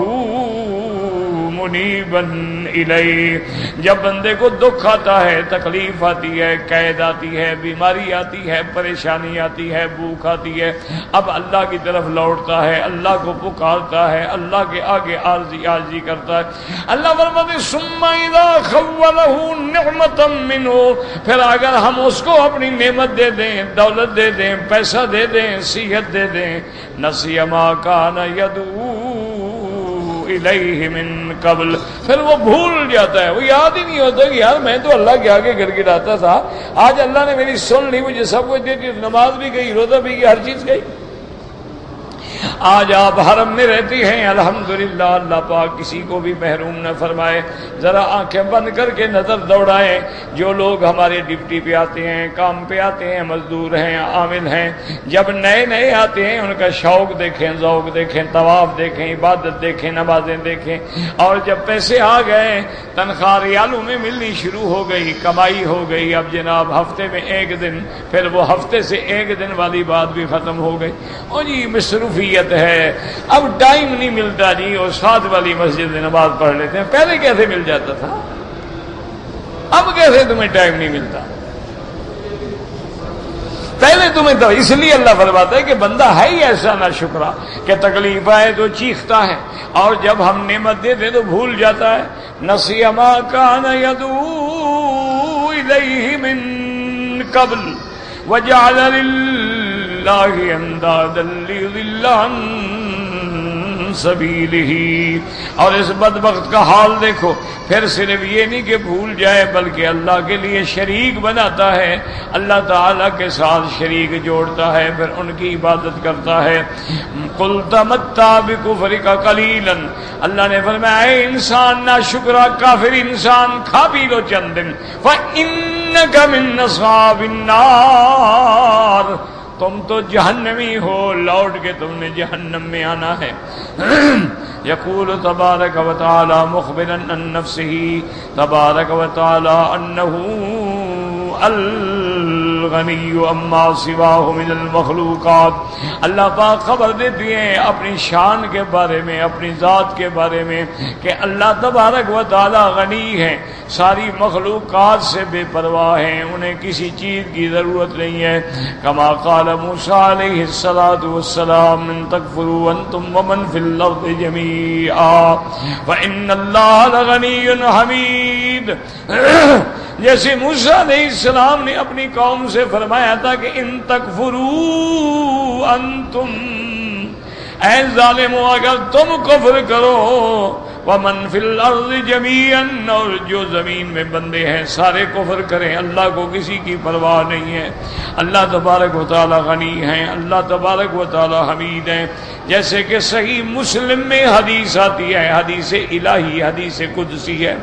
منیبا الیہ، جب بندے کو دکھ آتا ہے، تکلیف آتی ہے، قید آتی ہے، بیماری آتی ہے، پریشانی آتی ہے، بھوک آتی ہے، اب اللہ کی طرف لوٹتا ہے، اللہ کو پکارتا ہے، اللہ کے آگے عاجزی کرتا ہے۔ اللہ فرماتے ثم اذا خولہ نعمتا منہ، پھر اگر ہم اس کو اپنی نعمت دے دیں، دولت دے دیں، پیسہ دے دیں، صحت دے دیں، نسی ما کان یدعو الیہ من قبل، پھر وہ بھول جاتا ہے، وہ یاد ہی نہیں ہوتا کہ یار میں تو اللہ کے آگے گڑ گڑاتا تھا، آج اللہ نے میری سن لی، مجھے سب کچھ دے دی، نماز بھی گئی، روزہ بھی گئی، ہر چیز گئی۔ آج آپ حرم میں رہتی ہیں، الحمدللہ، اللہ پاک کسی کو بھی محروم نہ فرمائے۔ ذرا آنکھیں بند کر کے نظر دوڑائیں، جو لوگ ہمارے ڈپٹی پہ آتے ہیں، کام پہ آتے ہیں، مزدور ہیں، عامل ہیں، جب نئے نئے آتے ہیں ان کا شوق دیکھیں، ذوق دیکھیں، طواف دیکھیں، عبادت دیکھیں، نمازیں دیکھیں، اور جب پیسے آ گئے، تنخواہ ریالوں میں ملنی شروع ہو گئی، کمائی ہو گئی، اب جناب ہفتے میں ایک دن، پھر وہ ہفتے سے ایک دن والی بات بھی ختم ہو گئی، اور جی مصروفیت ہے، اب ٹائم نہیں ملتا جی، اور ساتھ والی مسجد میں نماز پڑھ لیتے ہیں۔ پہلے کیسے مل جاتا تھا، اب کیسے تمہیں ٹائم نہیں ملتا؟ پہلے تمہیں تو اس لیے اللہ فرماتا ہے کہ بندہ ہے ہی ایسا نہ شکرا کہ تکلیف آئے تو چیختا ہے، اور جب ہم نعمت دیتے تو بھول جاتا ہے۔ نسی ما کان یدعو الیہ من قبل وجعل للہ اندادا لیضل عن سبیلہ، اور اس بدبخت کا حال دیکھو، پھر صرف یہ نہیں کہ بھول جائے بلکہ اللہ کے لیے شریک بناتا ہے، اللہ تعالیٰ کے ساتھ شریک جوڑتا ہے، پھر ان کی عبادت کرتا ہے۔ قل تمتع بکفرک قلیلا، اللہ نے فرمایا اے انسان ناشکرا کافر انسان، کھا پی لو چند دن، فإنک من اصحاب النار، تم تو جہنمی ہو، لوٹ کے تم نے جہنم میں آنا ہے۔ یقول تبارک و تعالی مخبرا عن نفسه تبارک و تعالی انه الغنی اما سواه من المخلوقات، اللہ پاک خبر دیتی ہیں اپنی شان کے بارے میں، اپنی ذات کے بارے میں، کہ اللہ تبارک و تعالی غنی ہے، ساری مخلوقات سے بے پرواہ ہیں، انہیں کسی چیز کی ضرورت نہیں ہے۔ کما قال موسیٰ علیہ السلام ان تکفروا انتم ومن فی الارض جميعا فإن اللہ لغنی حمید، جیسے موسیٰ علیہ السلام نے اپنی قوم سے فرمایا تھا کہ ان تکفروا انتم، اے ظالمو اگر تم کفر کرو، ومن فی الارض جميعا، اور جو زمین میں بندے ہیں سارے کفر کریں، اللہ کو کسی کی پرواہ نہیں ہے، اللہ تبارک و تعالی غنی ہیں، اللہ تبارک و تعالی حمید ہیں۔ جیسے کہ صحیح مسلم میں حدیث آتی ہے، حدیث الہی، حدیث قدسی ہے،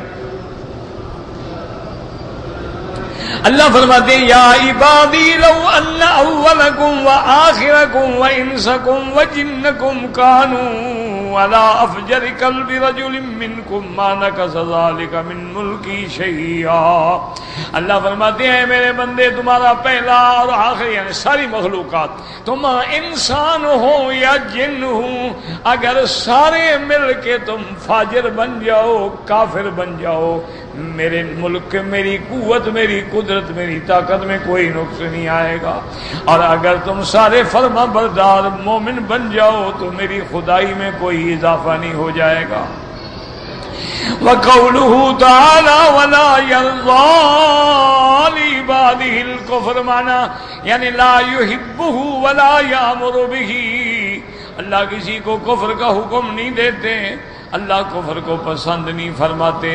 اللہ فرماتے ہیں یا عبادی لو ان اولکم وآخرکم وانسکم وجنکم کانوا علی افجر قلب رجل منکم ما نقص ذلک من ملکی شیئا. اللہ فرماتے ہیں میرے بندے تمہارا پہلا اور آخری یعنی ساری مخلوقات تم انسان ہو یا جن ہو اگر سارے مل کے تم فاجر بن جاؤ کافر بن جاؤ میرے ملک میری قوت میری قدرت میری طاقت میں کوئی نقص نہیں آئے گا. اور اگر تم سارے فرما بردار مومن بن جاؤ تو میری خدائی میں کوئی اضافہ نہیں ہو جائے گا. وَقَوْلُهُ تَعَالَى وَلَا يَرْضَىٰ لِعِبَادِهِ الْكُفْرَ مانا یعنی لا يُحِبُّهُ وَلَا يَأْمُرُ بِهِ. اللہ کسی کو کفر کا حکم نہیں دیتے اللہ کفر کو پسند نہیں فرماتے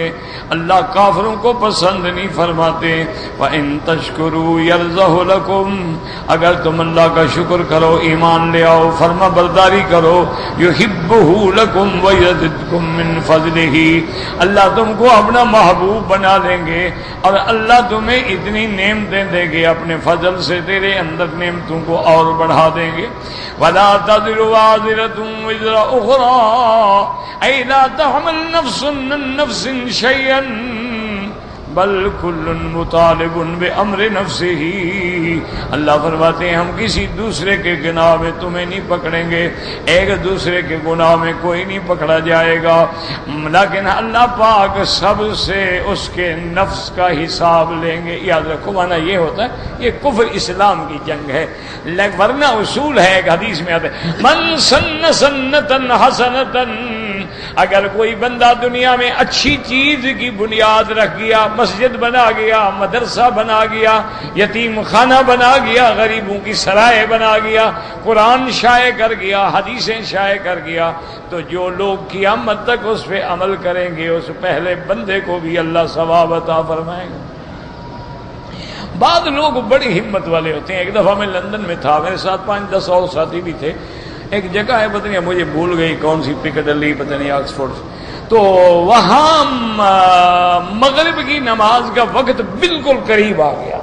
اللہ کافروں کو پسند نہیں فرماتے. وَإِن تَشْكُرُوا يَرْضَهُ لَكُمْ اگر تم اللہ کا شکر کرو ایمان لے آؤ فرما برداری کرو يُحِبُّهُ لَكُمْ وَيَزِدْكُمْ مِنْ فَضْلِهِ اللہ تم کو اپنا محبوب بنا دیں گے اور اللہ تمہیں اتنی نعمتیں دیں گے اپنے فضل سے تیرے اندر نعمتوں کو اور بڑھا دیں گے. وَلَا تَزِرُ وَازِرَةٌ وِزْرَ أُخْرَىٰ أي لا تحمل نفس من نفس شيئا بل كل مطالب بأمر نفسه. اللہ فرماتے ہیں ہم کسی دوسرے کے گناہ میں تمہیں نہیں پکڑیں گے ایک دوسرے کے گناہ میں کوئی نہیں پکڑا جائے گا لیکن اللہ پاک سب سے اس کے نفس کا حساب لیں گے. یاد رکھو مانا یہ ہوتا ہے یہ کفر اسلام کی جنگ ہے ورنہ اصول ہے ایک حدیث میں آتا ہے من سن سنتن حسنتن اگر کوئی بندہ دنیا میں اچھی چیز کی بنیاد رکھ گیا مسجد بنا گیا مدرسہ بنا گیا یتیم خانہ بنا گیا غریبوں کی سرائے بنا گیا قرآن شائع کر گیا حدیثیں شائع کر گیا تو جو لوگ قیامت تک اس پہ عمل کریں گے اس پہلے بندے کو بھی اللہ ثواب عطا فرمائے گا. بعض لوگ بڑی ہمت والے ہوتے ہیں. ایک دفعہ میں لندن میں تھا میرے ساتھ 5-10 اور ساتھی بھی تھے. ایک جگہ ہے پتہ نہیں مجھے بھول گئی کون سی پکڈلی پتہ نہیں آکسفورڈ تو وہاں مغرب کی نماز کا وقت بالکل قریب آ گیا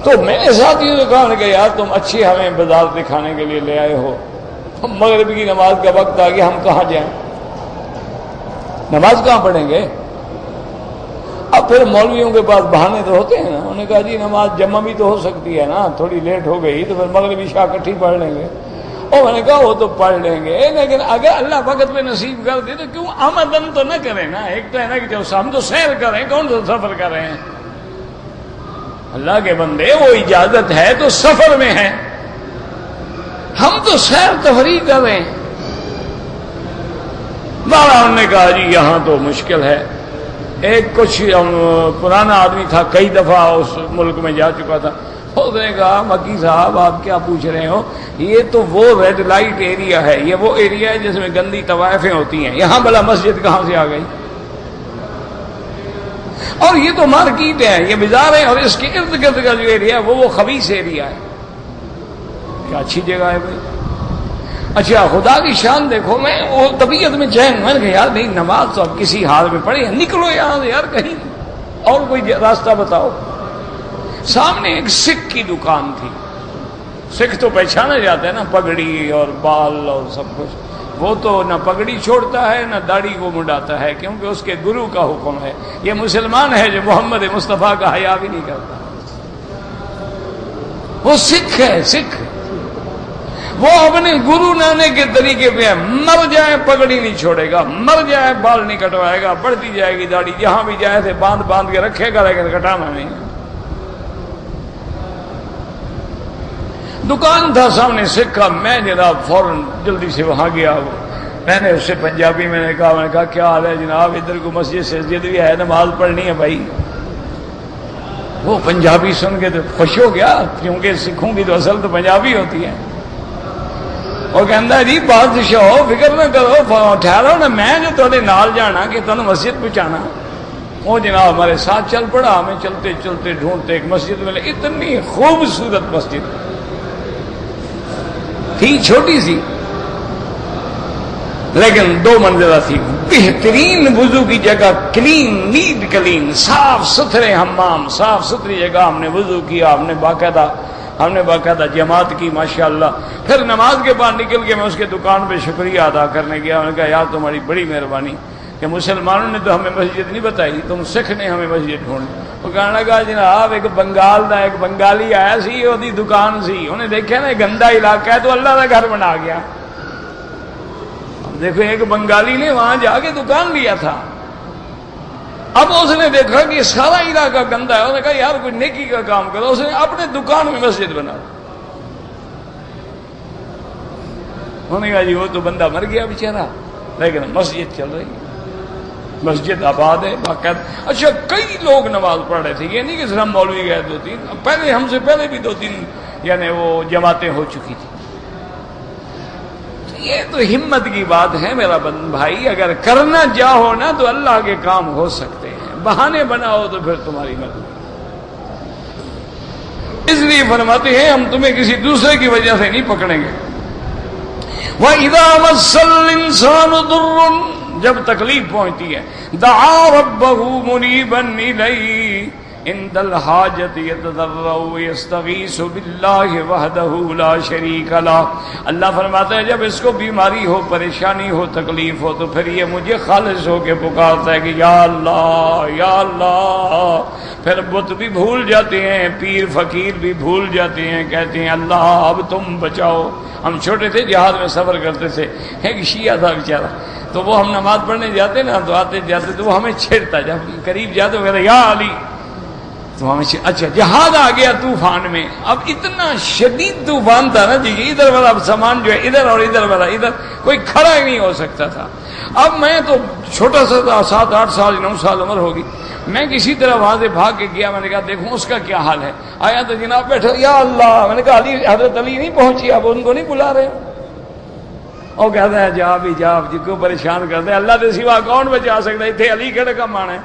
تو میرے ساتھیوں نے کہا کہ یار تم اچھی ہمیں بازار دکھانے کے لیے لے آئے ہو مغرب کی نماز کا وقت آ گیا ہم کہاں جائیں نماز کہاں پڑھیں گے. اب پھر مولویوں کے پاس بہانے تو ہوتے ہیں نا انہوں نے کہا جی نماز جمع بھی تو ہو سکتی ہے نا تھوڑی لیٹ ہو گئی تو پھر مغربی عشاء اکٹھی پڑھ لیں گے. اور میں نے کہا وہ تو پڑھ لیں گے لیکن اگر اللہ وقت میں نصیب کر دے تو کیوں آمدن تو نہ کریں نا. ایک تو ہے نا کہ جب ہم تو سیر کریں کون سا سفر کر رہے ہیں اللہ کے بندے وہ اجازت ہے تو سفر میں ہے ہم تو سیر تفریح کر رہے ہیں. انہوں نے کہا جی یہاں تو مشکل ہے. ایک کچھ پرانا آدمی تھا کئی دفعہ اس ملک میں جا چکا تھا اس نے کہا مکی صاحب آپ کیا پوچھ رہے ہو یہ تو وہ ریڈ لائٹ ایریا ہے یہ وہ ایریا ہے جس میں گندی طوائفیں ہوتی ہیں یہاں بلا مسجد کہاں سے آ گئی اور یہ تو مارکیٹ ہے یہ بازار ہے اور اس کے ارد گرد کا جو ایریا ہے وہ خبیث ایریا ہے. کیا اچھی جگہ ہے بھائی. اچھا خدا کی شان دیکھو میں وہ طبیعت میں چین میں نے کہا یار نہیں نماز تو اب کسی حال میں پڑھی نکلو یہاں سے یار کہیں اور کوئی راستہ بتاؤ. سامنے ایک سکھ کی دکان تھی. سکھ تو پہچانا جاتا ہے نا پگڑی اور بال اور سب کچھ وہ تو نہ پگڑی چھوڑتا ہے نہ داڑھی کو منڈاتا ہے کیونکہ اس کے گرو کا حکم ہے. یہ مسلمان ہے جو محمد مصطفیٰ کا حیا بھی نہیں کرتا وہ سکھ ہے سکھ وہ اپنے گرو نانے کے طریقے پہ ہے مر جائے پگڑی نہیں چھوڑے گا مر جائے بال نہیں کٹوائے گا بڑھتی جائے گی داڑھی جہاں بھی جائے تھے باندھ کے رکھے گا لیکن کٹانا نہیں. دکان تھا سامنے سکھ کا میں جناب فوراً جلدی سے وہاں گیا میں نے اس سے پنجابی میں نے کہا کیا حال ہے جناب ادھر کو مسجد بھی ہے نماز پڑھنی ہے بھائی. وہ پنجابی سن کے تو خوش ہو گیا کیونکہ سکھوں کی تو اصل تو پنجابی ہوتی ہے. وہ کہتا جی بادشاہ فکر نہ کرو ٹھہرو نا میں جو تھوڑے نال جانا کہ تمہیں مسجد پہنچانا. وہ جناب ہمارے ساتھ چل پڑا ہمیں چلتے چلتے ڈھونڈتے ایک مسجد ملے اتنی خوبصورت مسجد تھی چھوٹی سی لیکن 2 منزلہ تھی. بہترین وضو کی جگہ، کلین نیٹ کلین، صاف ستھرے حمام، صاف ستھری جگہ ہم نے وضو کیا. ہم نے باقاعدہ جماعت کی ماشاءاللہ. پھر نماز کے بعد نکل کے میں اس کے دکان پہ شکریہ ادا کرنے گیا. میں نے کہا یار تمہاری بڑی مہربانی کہ مسلمانوں نے تو ہمیں مسجد نہیں بتائی، تم سکھ نے ہمیں مسجد ڈھونڈ. وہ کہنے لگا جناب ایک بنگالی آیا سی، وہی دکان سی، انہیں دیکھا نا گندا علاقہ ہے تو اللہ کا گھر بنا گیا. دیکھو ایک بنگالی نے وہاں جا کے دکان لیا تھا. اب اس نے دیکھا کہ سارا علاقہ گندا ہے، اس نے کہا یار کوئی نیکی کا کام کرو. اس نے اپنے دکان میں مسجد بنا. انہوں نے کہا جی وہ تو بندہ مر گیا بیچارہ، لیکن مسجد چل رہی ہے، مسجد آباد ہے باقاعدہ. اچھا کئی لوگ نماز پڑھ رہے تھے، یہ نہیں کہ صرف مولوی گئے 2-3، پہلے ہم سے پہلے بھی 2-3 یعنی وہ جماعتیں ہو چکی تھی. یہ تو ہمت کی بات ہے میرا بھائی. اگر کرنا چاہو نا تو اللہ کے کام ہو سکتے ہیں، بہانے بناؤ تو پھر تمہاری مدد. اس لیے فرماتے ہیں ہم تمہیں کسی دوسرے کی وجہ سے نہیں پکڑیں گے. وَإِذَا مَسَّ الْإِنسَانُ ضُرٌّ، جب تکلیف پہنچتی ہے، دعا ربہ منیبا الیہ عند الحاجت یتضرع یستغیث باللہ وحدہ لا شریک لہ. اللہ فرماتا ہے جب اس کو بیماری ہو، پریشانی ہو، تکلیف ہو تو پھر یہ مجھے خالص ہو کے پکارتا ہے کہ یا اللہ یا اللہ. پھر بت بھی بھول جاتے ہیں، پیر فقیر بھی بھول جاتے ہیں، کہتے ہیں اللہ اب تم بچاؤ. ہم چھوٹے تھے جہاد میں سفر کرتے تھے، ایک شیعہ تھا بیچارہ، تو وہ ہم نماز پڑھنے جاتے نا تو آتے جاتے تو وہ ہمیں چھیڑتا، جب قریب جاتے وہ کہتا یا علی. تو ہمیں اچھا جہاد آ گیا طوفان میں. اب اتنا شدید طوفان تھا نا جی، ادھر والا سامان جو ہے ادھر اور ادھر والا ادھر، کوئی کھڑا ہی نہیں ہو سکتا تھا. اب میں تو چھوٹا سا تھا، 7-8 سال 9 سال عمر ہوگی. میں کسی طرح وہاں سے بھاگ کے گیا. میں نے کہا دیکھوں اس کا کیا حال ہے. آیا تو جناب بیٹھو یا اللہ. میں نے کہا علی حضرت علی نہیں پہنچی، اب ان کو نہیں بلا رہے. اور کہتا ہے جا بھی جا، جس کو پریشان کرتے اللہ کے سوا کون بچا سکتا ہے، اتنے علی کہڑا کم آنا ہے.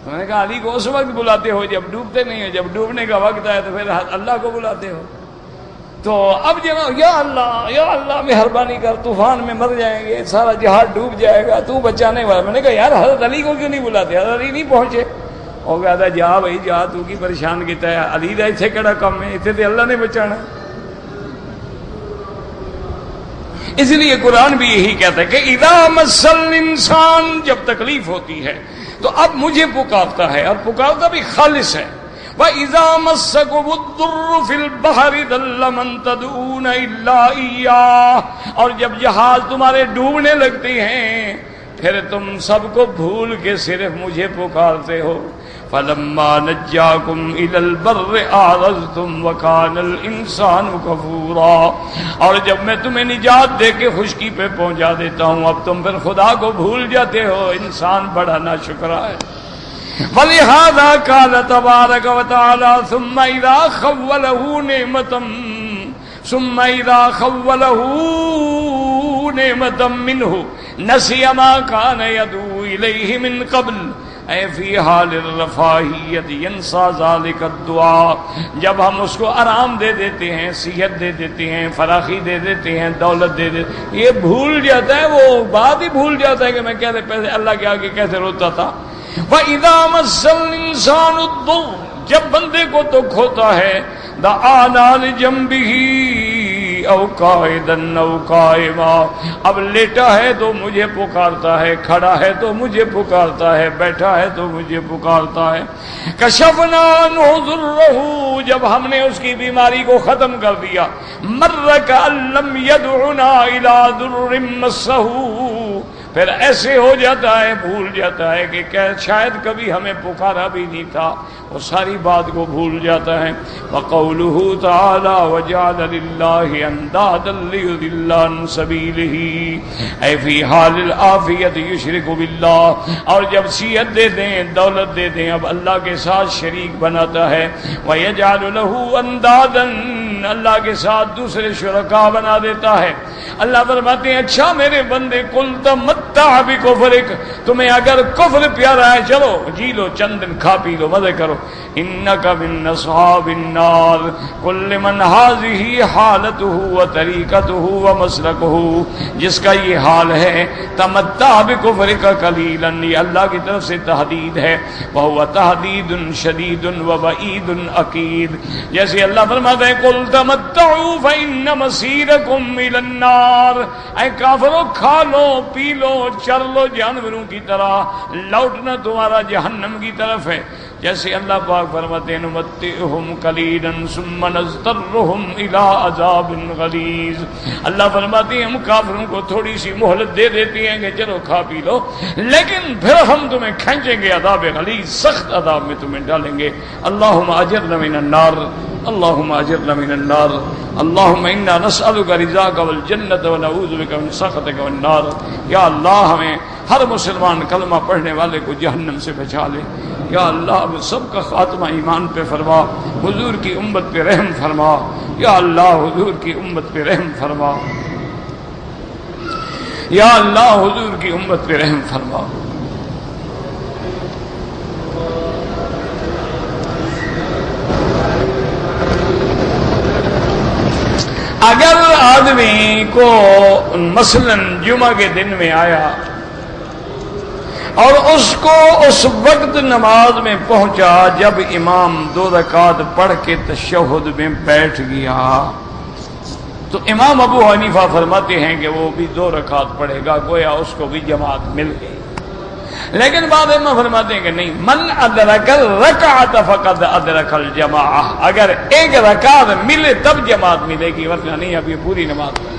میں نے کہا علی کو اس وقت بلاتے ہو جب ڈوبتے نہیں ہو، جب ڈوبنے کا وقت آئے تو پھر اللہ کو بلاتے ہو. تو اب جناب یا اللہ مہربانی کر، طوفان میں مر جائیں گے، سارا جہاد ڈوب جائے گا، تو بچانے والا. میں نے کہا یار حضرت علی کو کیوں نہیں بلاتے، حضرت علی نہیں پہنچے. اور کہتا ہے جا بھائی جا، تو کی پریشان کیتا ہے، علی دا اتنے کہڑا کم ہے، اتنے تو اللہ نے بچانا. اس لیے قرآن بھی یہی کہتا ہے کہ اذا مس الانسان، جب تکلیف ہوتی ہے تو اب مجھے پکارتا ہے، اور پکارتا بھی خالص ہے. وَإِذَا مَسَّكُمُ الضُّرُّ فِي الْبَحْرِ ضَلَّ مَن تَدْعُونَ إِلَّا إِيَّاهُ، اور جب جہاز تمہارے ڈوبنے لگتے ہیں پھر تم سب کو بھول کے صرف مجھے پکارتے ہو. فَلَمَّا نَجَّاكُمْ إِلَى الْبَرِّ أَعْرَضْتُمْ وَكَانَ الْإِنسَانُ كَفُورًا، اور جب میں تمہیں نجات دے کے خشکی پہ پہنچا دیتا ہوں اب تم پھر خدا کو بھول جاتے ہو. انسان بڑا ناشکرا ہے. وَلِهَذَا قَالَ تَبَارَكَ وَتَعَالَى ثُمَّ إِذَا خَوَّلَهُ نِعْمَةً مِّنْهُ نَسِيَ مَا كَانَ يَدْعُو إِلَيْهِ مِن قَبْلُ اے فی حال الرفاہیت ینسا ذالک الدعاء. جب ہم اس کو آرام دے دیتے ہیں، صحت دے دیتے ہیں، فراخی دے دیتے ہیں، دولت دے دیتے ہیں، یہ بھول جاتا ہے، وہ بات ہی بھول جاتا ہے کہ میں کیسے پہلے اللہ کے آگے کیسے روتا تھا. وَإِذَا مَسَّ الْإِنسَانُ الضُّرُّ، جب بندے کو دکھ ہوتا ہے، دعانا لجنبہ او قائدن او قائما، اب لیٹا ہے تو مجھے پکارتا ہے، کھڑا ہے تو مجھے پکارتا ہے، بیٹھا ہے تو مجھے پکارتا ہے. کشفنا عنہ ضرہ، جب ہم نے اس کی بیماری کو ختم کر دیا، مر کأن لم يدعنا الى ضر مسہ، پھر ایسے ہو جاتا ہے، بھول جاتا ہے کہ شاید کبھی ہمیں پکارا بھی نہیں تھا، وہ ساری بات کو بھول جاتا ہے. وقولہ تعالی وجعل للہ اندادا لیضل عن سبیلہ، اے فی حال العافیت یشرک باللہ، اور جب صحت دے دیں، دولت دے دیں، اب اللہ کے ساتھ شریک بناتا ہے. ویجعل لہ اندادا، اللہ کے ساتھ دوسرے شرکاء بنا دیتا ہے. اللہ فرماتے ہیں اچھا میرے بندے قل تمتع بکفرک، تمہیں اگر کفر پیارا ہے چلو جی لو، چند دن کھا پی لو، مزے کرو، انک من اصحاب النار کل من هذه حالته وطریقته ومسلکه، جس کا یہ حال ہے تمتع بکفرک قلیلا، یہ اللہ کی طرف سے تحدید ہے، وہو تحدید شدید ووعید اکید، جیسے اللہ فرماتا ہے قل تمتعوا فإن مصیرکم الی النار، اے کافرو کھا لو پی لو چر لو جانوروں کی طرح، لوٹنا تمہارا جہنم کی طرف ہے، جیسے اللہ پاک فرماتے ہیں نمتعہم قلیلا ثم نضطرہم الی عذاب غلیظ، اللہ فرماتے ہیں ہم کافروں کو تھوڑی سی مہلت دے دیتی ہیں کہ چلو کھا پی لو، لیکن پھر ہم تمہیں کھینچیں گے عذاب غلیظ، سخت عذاب میں تمہیں ڈالیں گے۔ اللہم اجرنا من النار، اللہم اجرنا من النار، اللہم انا نسألک رضاک والجنۃ ونعوذ بک من سخطک والنار، یا اللہ ہمیں ہر مسلمان کلمہ پڑھنے والے کو جہنم سے بچا لے، یا اللہ اب سب کا خاتمہ ایمان پہ فرما، حضور کی امت پہ رحم فرما، یا اللہ حضور کی امت پہ رحم فرما، یا اللہ حضور کی امت پہ رحم فرما۔ اگر آدمی کو مثلاً جمعہ کے دن میں آیا اور اس کو اس وقت نماز میں پہنچا جب امام 2 رکعت پڑھ کے تشہد میں بیٹھ گیا، تو امام ابو حنیفہ فرماتے ہیں کہ وہ بھی 2 رکعت پڑھے گا، گویا اس کو بھی جماعت مل گئی، لیکن بعد میں فرماتے ہیں کہ نہیں، من ادرک الرکعت فقد ادرک الجماعہ، اگر ایک رکعت ملے تب جماعت ملے گی، ورنہ نہیں، اب یہ پوری نماز پڑھے۔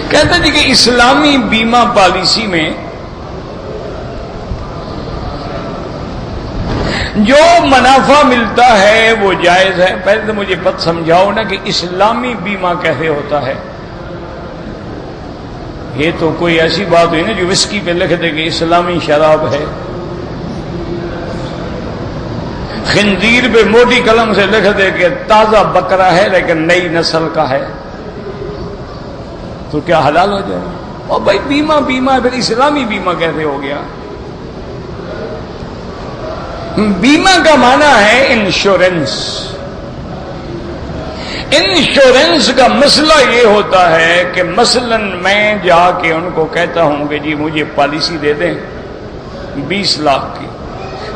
کہتے ہیں کہ اسلامی بیمہ پالیسی میں جو منافع ملتا ہے وہ جائز ہے۔ پہلے تو مجھے بات سمجھاؤ نا کہ اسلامی بیمہ کیسے ہوتا ہے؟ یہ تو کوئی ایسی بات ہوئی نا جو وسکی پہ لکھ دے کہ اسلامی شراب ہے، خنزیر پہ موٹی قلم سے لکھ دے کہ تازہ بکرا ہے لیکن نئی نسل کا ہے، تو کیا حلال ہو جائے؟ اور بھائی بیمہ ہے، پھر اسلامی بیمہ کیسے ہو گیا؟ بیمہ کا معنی ہے انشورنس۔ انشورنس کا مسئلہ یہ ہوتا ہے کہ مثلا میں جا کے ان کو کہتا ہوں کہ جی مجھے پالیسی دے دیں 20 لاکھ کی،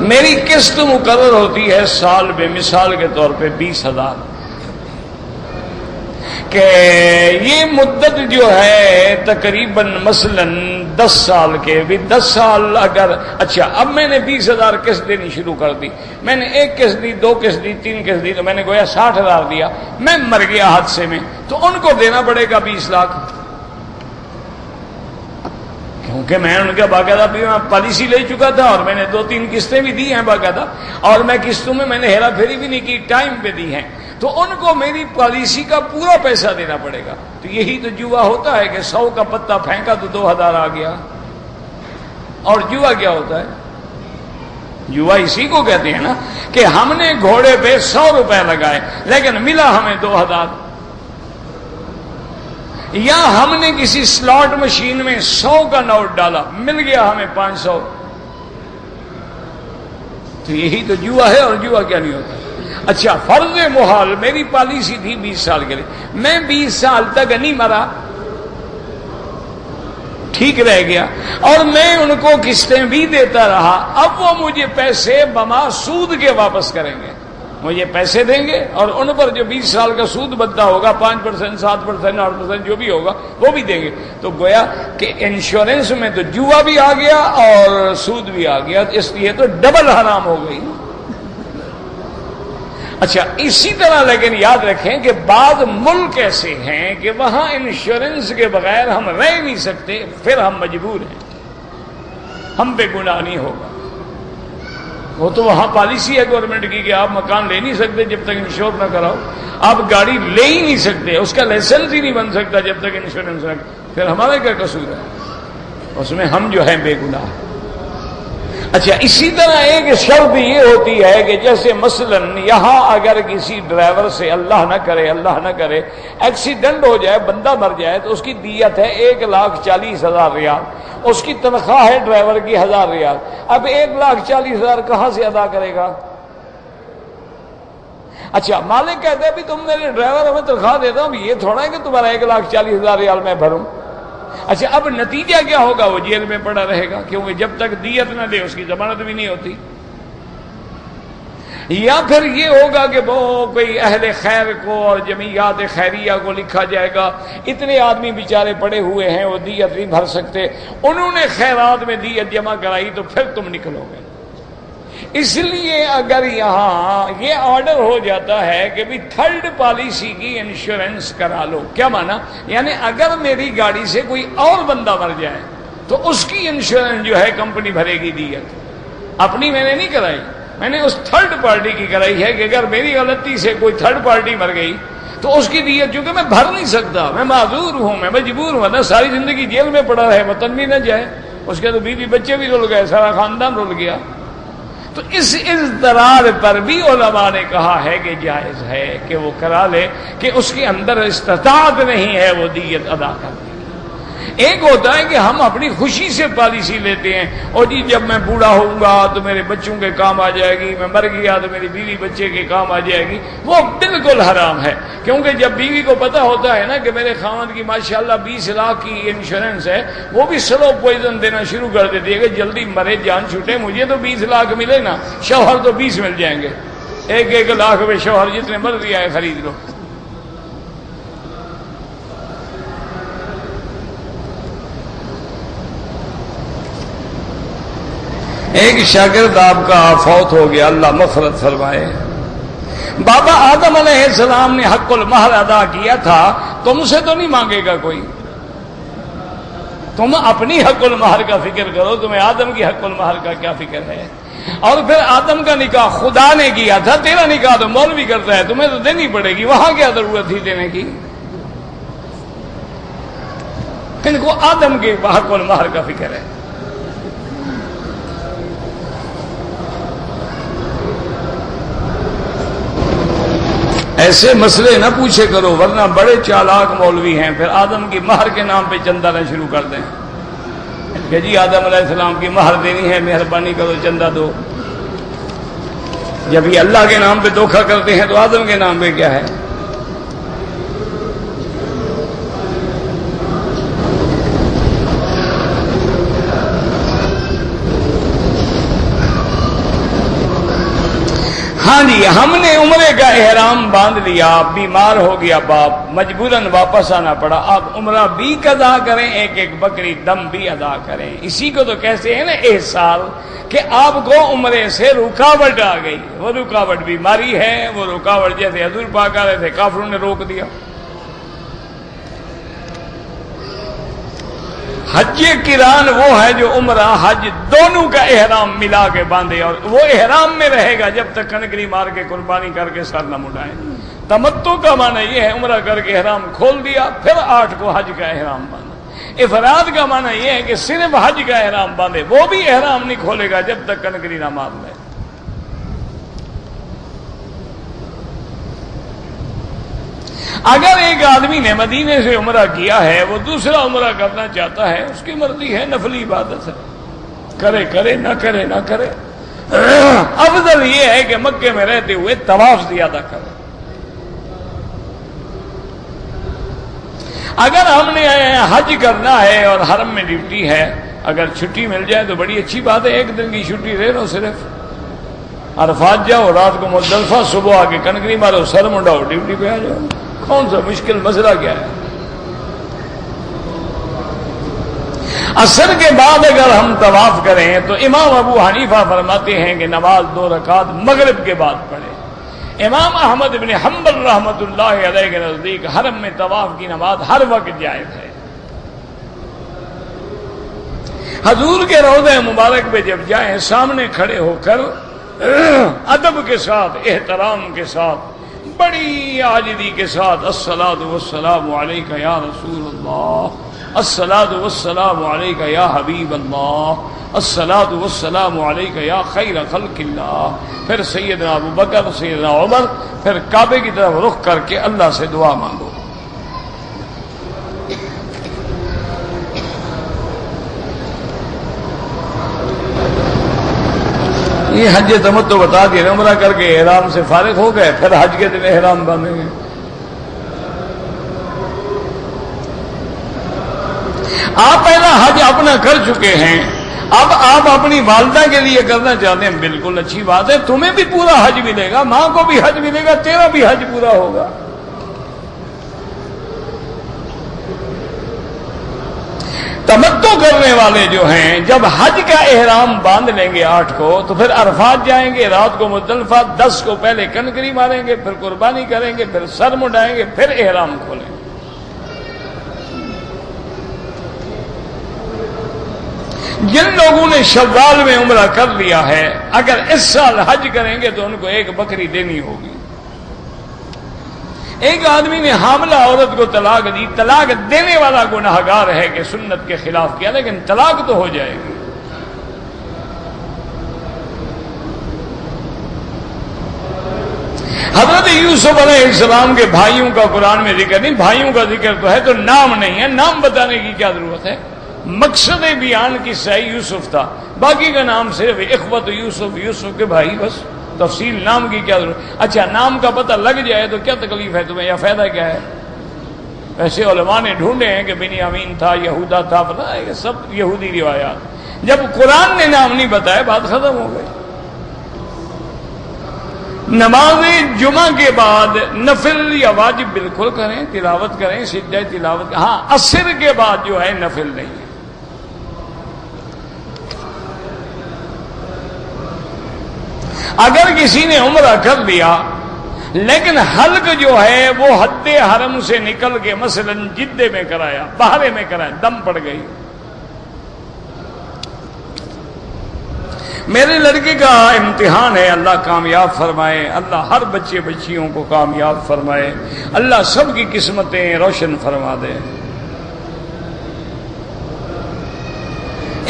میری قسط مقرر ہوتی ہے سال میں مثال کے طور پہ 20,000، کہ یہ مدت جو ہے تقریباً مثلا 10 سال کے، بھی 10 سال اگر، اچھا اب میں نے 20,000 قسط دینی شروع کر دی، میں نے 1 قسط دی، 2 قسط دی، 3 قسط دی، تو میں نے گویا 60,000 دیا، میں مر گیا حادثے میں، تو ان کو دینا پڑے گا 20 لاکھ، کیونکہ میں ان کا باقاعدہ پالیسی لے چکا تھا اور میں نے 2-3 قسطیں بھی دی ہیں باقاعدہ، اور میں قسطوں میں نے ہیرا پھیری بھی نہیں کی، ٹائم پہ دی ہیں، تو ان کو میری پالیسی کا پورا پیسہ دینا پڑے گا۔ تو یہی تو جوا ہوتا ہے کہ 100 کا پتا پھینکا تو 2,000 آ گیا۔ اور جوا کیا ہوتا ہے؟ جوا اسی کو کہتے ہیں نا کہ ہم نے گھوڑے پہ 100 روپے لگائے لیکن ملا ہمیں 2,000، یا ہم نے کسی سلاٹ مشین میں 100 کا نوٹ ڈالا، مل گیا ہمیں 500، تو یہی تو جوا ہے، اور جوا کیا نہیں ہوتا۔ اچھا فرض محال میری پالیسی تھی 20 سال کے لیے، میں 20 سال تک نہیں مرا، ٹھیک رہ گیا، اور میں ان کو قسطیں بھی دیتا رہا، اب وہ مجھے پیسے بما سود کے واپس کریں گے، مجھے پیسے دیں گے اور ان پر جو 20 سال کا سود بنتا ہوگا 5%، 7%، 8% جو بھی ہوگا وہ بھی دیں گے۔ تو گویا کہ انشورنس میں تو جوا بھی آ گیا اور سود بھی آ گیا، اس لیے تو ڈبل حرام ہو گئی۔ اچھا اسی طرح لیکن یاد رکھیں کہ بعض ملک ایسے ہیں کہ وہاں انشورنس کے بغیر ہم رہ نہیں سکتے، پھر ہم مجبور ہیں، ہم پہ گناہ نہیں ہوگا۔ وہ تو وہاں پالیسی ہے گورنمنٹ کی کہ آپ مکان لے نہیں سکتے جب تک انشور نہ کراؤ، آپ گاڑی لے ہی نہیں سکتے، اس کا لائسنس ہی نہیں بن سکتا جب تک انشورنس نہ، پھر ہمارا کیا قصور ہے؟ اس میں ہم جو ہیں بے گناہ۔ اچھا، اسی طرح ایک شرط یہ ہوتی ہے کہ جیسے مثلاً یہاں اگر کسی ڈرائیور سے اللہ نہ کرے ایکسیڈنٹ ہو جائے، بندہ مر جائے، تو اس کی دیت ہے 1,40,000 ریال، اس کی تنخواہ ہے ڈرائیور کی 1,000 ریال۔ اب 1,40,000 کہاں سے ادا کرے گا؟ اچھا، مالک کہتے ہیں بھی تم میرے ڈرائیور ہمیں تنخواہ دیتا ہوں، یہ تھوڑا ہے کہ تمہارا 1,40,000 ریال میں بھروں۔ اچھا، اب نتیجہ کیا ہوگا؟ وہ جیل میں پڑا رہے گا، کیونکہ جب تک دیت نہ دے اس کی ضمانت بھی نہیں ہوتی۔ یا پھر یہ ہوگا کہ وہ کوئی اہل خیر کو اور جمعیات خیریہ کو لکھا جائے گا، اتنے آدمی بیچارے پڑے ہوئے ہیں، وہ دیت نہیں بھر سکتے، انہوں نے خیرات میں دیت جمع کرائی تو پھر تم نکلو گے۔ اس لیے اگر یہاں یہ آرڈر ہو جاتا ہے کہ بھی تھرڈ پالیسی کی انشورنس کرا لو، کیا مانا؟ یعنی اگر میری گاڑی سے کوئی اور بندہ مر جائے تو اس کی انشورنس جو ہے کمپنی بھرے گی دیت، اپنی میں نے نہیں کرائی، میں نے اس تھرڈ پارٹی کی کرائی ہے کہ اگر میری غلطی سے کوئی تھرڈ پارٹی مر گئی تو اس کی دیت چونکہ میں بھر نہیں سکتا، میں معذور ہوں، میں مجبور ہوں، نا ساری زندگی جیل میں پڑا رہے، وطن بھی نہ جائے، اس کے تو بیوی بچے بھی رل گئے، سارا خاندان رل گیا۔ تو اس اضطرار پر بھی علماء نے کہا ہے کہ جائز ہے کہ وہ کرا لے کہ اس کے اندر استطاعت نہیں ہے وہ دیت ادا کرنے۔ ایک ہوتا ہے کہ ہم اپنی خوشی سے پالیسی لیتے ہیں، اور جی جب میں بوڑھا ہوں گا تو میرے بچوں کے کام آ جائے گی، میں مر گیا تو میری بیوی بچے کے کام آ جائے گی، وہ بالکل حرام ہے۔ کیونکہ جب بیوی کو پتا ہوتا ہے نا کہ میرے خاوند کی ماشاءاللہ 20 لاکھ کی انشورنس ہے، وہ بھی سلو پوائزن دینا شروع کر دیتی ہے کہ جلدی مرے جان چھوٹے، مجھے تو 20 لاکھ ملے نا، شوہر تو 20 مل جائیں گے، 1 لاکھ میں شوہر جتنے مرضی آئے خرید لو۔ ایک شاگرد آپ کا فوت ہو گیا، اللہ مغفرت فرمائے۔ بابا آدم علیہ السلام نے حق المہر ادا کیا تھا، تم سے تو نہیں مانگے گا کوئی، تم اپنی حق المہر کا فکر کرو، تمہیں آدم کی حق المہر کا کیا فکر ہے؟ اور پھر آدم کا نکاح خدا نے کیا تھا، تیرا نکاح تو مولوی کرتا ہے، تمہیں تو دینی پڑے گی، وہاں کیا ضرورت تھی دینے کی؟ ان کو آدم کے حق المہر کا فکر ہے۔ ایسے مسئلے نہ پوچھے کرو، ورنہ بڑے چالاک مولوی ہیں، پھر آدم کی مہر کے نام پہ چندہ نہ شروع کر دیں کہ جی آدم علیہ السلام کی مہر دینی ہے، مہربانی کرو چندہ دو۔ جب یہ اللہ کے نام پہ دھوکہ کرتے ہیں تو آدم کے نام پہ کیا ہے؟ ہاں جی، ہم نے عمرے کا احرام باندھ لیا، بیمار ہو گیا باپ، مجبوراً واپس آنا پڑا، آپ عمرہ بھی ادا کریں، ایک بکری دم بھی ادا کریں۔ اسی کو تو کہتے ہیں نا احسال، کہ آپ کو عمرے سے رکاوٹ آ گئی، وہ رکاوٹ بیماری ہے، وہ رکاوٹ جیسے حضور پاک آ رہے تھے کافروں نے روک دیا۔ حج قران وہ ہے جو عمرہ حج دونوں کا احرام ملا کے باندھے، اور وہ احرام میں رہے گا جب تک کنکری مار کے قربانی کر کے سر نہ مڈائے۔ تمتع کا معنی یہ ہے عمرہ کر کے احرام کھول دیا، پھر 8 کو حج کا احرام باندھا۔ افراد کا معنی یہ ہے کہ صرف حج کا احرام باندھے، وہ بھی احرام نہیں کھولے گا جب تک کنکری نہ مار لے۔ اگر ایک آدمی نے مدینے سے عمرہ کیا ہے، وہ دوسرا عمرہ کرنا چاہتا ہے، اس کی مرضی ہے، نفلی عبادت ہے، کرے کرے نہ کرے نہ کرے، افضل یہ ہے کہ مکے میں رہتے ہوئے طواف زیادہ کرے۔ اگر ہم نے حج کرنا ہے اور حرم میں ڈیوٹی ہے، اگر چھٹی مل جائے تو بڑی اچھی بات ہے، 1 دن کی چھٹی لے لو، صرف عرفات جاؤ، رات کو مزدلفہ، صبح آ کے کنکری مارو، سر منڈاؤ، ڈیوٹی پہ آ جاؤ، کون سا مشکل مسئلہ کیا ہے؟ عصر کے بعد اگر ہم طواف کریں تو امام ابو حنیفہ فرماتے ہیں کہ نماز 2 رکعت مغرب کے بعد پڑھے۔ امام احمد بن حنبل رحمۃ اللہ علیہ کے نزدیک حرم میں طواف کی نماز ہر وقت جائز ہے۔ حضور کے روضہ مبارک پہ جب جائیں، سامنے کھڑے ہو کر ادب کے ساتھ، احترام کے ساتھ، بڑی عاجزی کے ساتھ الصلاۃ والسلام علیک یا رسول اللہ، الصلاۃ والسلام علیک یا حبیب اللہ، الصلاۃ والسلام علیک یا خیر خلق اللہ، پھر سیدنا ابو بکر، سیدنا عمر، پھر کعبے کی طرف رخ کر کے اللہ سے دعا مانگو۔ یہ حج تمتع بتا دیا، عمرہ کر کے احرام سے فارغ ہو گئے، پھر حج کے دن احرام باندھیں گے۔ آپ پہلا حج اپنا کر چکے ہیں، اب آپ اپنی والدہ کے لیے کرنا چاہتے ہیں، بالکل اچھی بات ہے، تمہیں بھی پورا حج ملے گا، ماں کو بھی حج ملے گا، تیرا بھی حج پورا ہوگا۔ تمتع کرنے والے جو ہیں جب حج کا احرام باندھ لیں گے 8 کو تو پھر عرفات جائیں گے، رات کو مزدلفہ، 10 کو پہلے کنکری ماریں گے، پھر قربانی کریں گے، پھر سر مڈائیں گے، پھر احرام کھولیں گے۔ جن لوگوں نے شوال میں عمرہ کر لیا ہے، اگر اس سال حج کریں گے تو ان کو ایک بکری دینی ہوگی۔ ایک آدمی نے حاملہ عورت کو طلاق دی، طلاق دینے والا گناہگار ہے کہ سنت کے خلاف کیا، لیکن طلاق تو ہو جائے گی۔ حضرت یوسف علیہ السلام کے بھائیوں کا قرآن میں ذکر نہیں، بھائیوں کا ذکر تو ہے تو نام نہیں ہے، نام بتانے کی کیا ضرورت ہے؟ مقصد بیان کی صحیح یوسف تھا، باقی کا نام صرف اخوت یوسف، یوسف کے بھائی، بس تفصیل نام کی کیا ضرورت؟ اچھا نام کا پتہ لگ جائے تو کیا تکلیف ہے تمہیں، یا فائدہ کیا ہے؟ ویسے علماء نے ڈھونڈے ہیں کہ بنیامین تھا، یہودا تھا، پتہ ہے یہ سب یہودی روایات، جب قرآن نے نام نہیں بتایا بات ختم ہو گئی۔ نماز جمعہ کے بعد نفل یا واجب بالکل کریں، تلاوت کریں، سجدہ تلاوت، ہاں عصر کے بعد جو ہے نفل نہیں ہے۔ اگر کسی نے عمرہ کر لیا لیکن حلق جو ہے وہ حد حرم سے نکل کے مثلا جدے میں کرایا، بحرے میں کرایا، دم پڑ گئی، میرے لڑکے کا امتحان ہے، اللہ کامیاب فرمائے، اللہ ہر بچے بچیوں کو کامیاب فرمائے، اللہ سب کی قسمتیں روشن فرما دے۔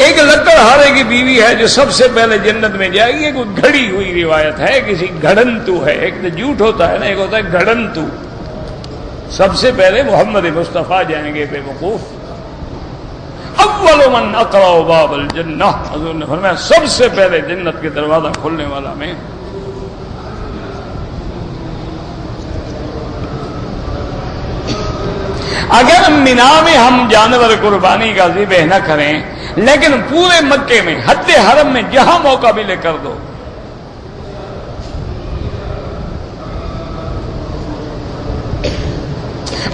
ایک لکڑہارے کی بیوی ہے جو سب سے پہلے جنت میں جائے گی، کوئی گھڑی ہوئی روایت ہے، کسی گھڑنتو ہے، ایک تو جھوٹ ہوتا ہے نا، ایک ہوتا ہے گھڑنتو۔ سب سے پہلے محمد مصطفیٰ جائیں گے بے وقوف۔ اول من اقرأ باب الجنہ، حضور نے فرمایا سب سے پہلے جنت کے دروازہ کھولنے والا میں۔ اگر مینا میں ہم جانور قربانی کا ذبح نہ کریں لیکن پورے مکے میں حد حرم میں جہاں موقع ملے کر دو۔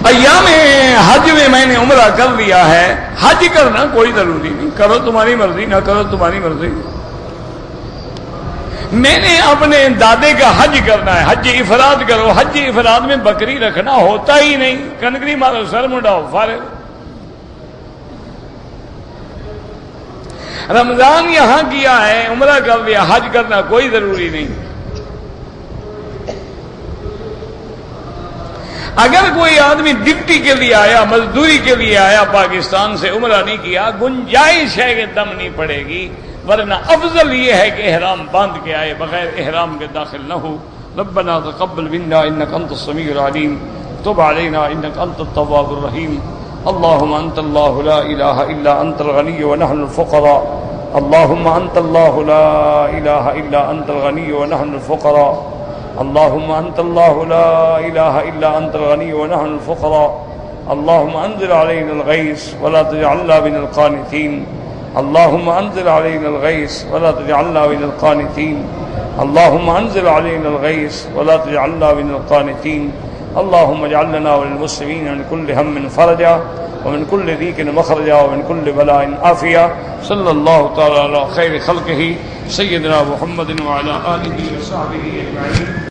ایام حج میں میں نے عمرہ کر لیا ہے، حج کرنا کوئی ضروری نہیں، کرو تمہاری مرضی، نہ کرو تمہاری مرضی۔ میں نے اپنے دادے کا حج کرنا ہے، حج افراد کرو، حج افراد میں بکری رکھنا ہوتا ہی نہیں، کنکری مارو، سر مڈاؤ، فارغ۔ رمضان یہاں کیا ہے، عمرہ کر لیا، حج کرنا کوئی ضروری نہیں۔ اگر کوئی آدمی ڈپٹی کے لیے آیا، مزدوری کے لیے آیا پاکستان سے، عمرہ نہیں کیا، گنجائش ہے کہ دم نہیں پڑے گی، ورنہ افضل یہ ہے کہ احرام باندھ کے آئے، بغیر احرام کے داخل نہ ہو۔ ربنا تقبل منا انك انت السميع العليم تب علينا انك انت التواب الرحيم اللهم انت الله لا اله الا انت الغني ونحن الفقراء اللهم انت الله لا اله الا انت الغني ونحن الفقراء اللهم انت الله لا اله الا انت الغني ونحن الفقراء اللهم انزل علينا الغيث ولا تجعلنا من القانتين اللهم انزل علينا الغيث ولا تجعلنا من القانتين اللهم انزل علينا الغيث ولا تجعلنا من القانتين اللهم اجعل لنا وللمسلمين من كل هم فرجا ومن كل ضيق مخرجا ومن كل بلاء عافية صلى الله تعالى على خير خلقه سيدنا محمد وعلى آله وصحبه أجمعين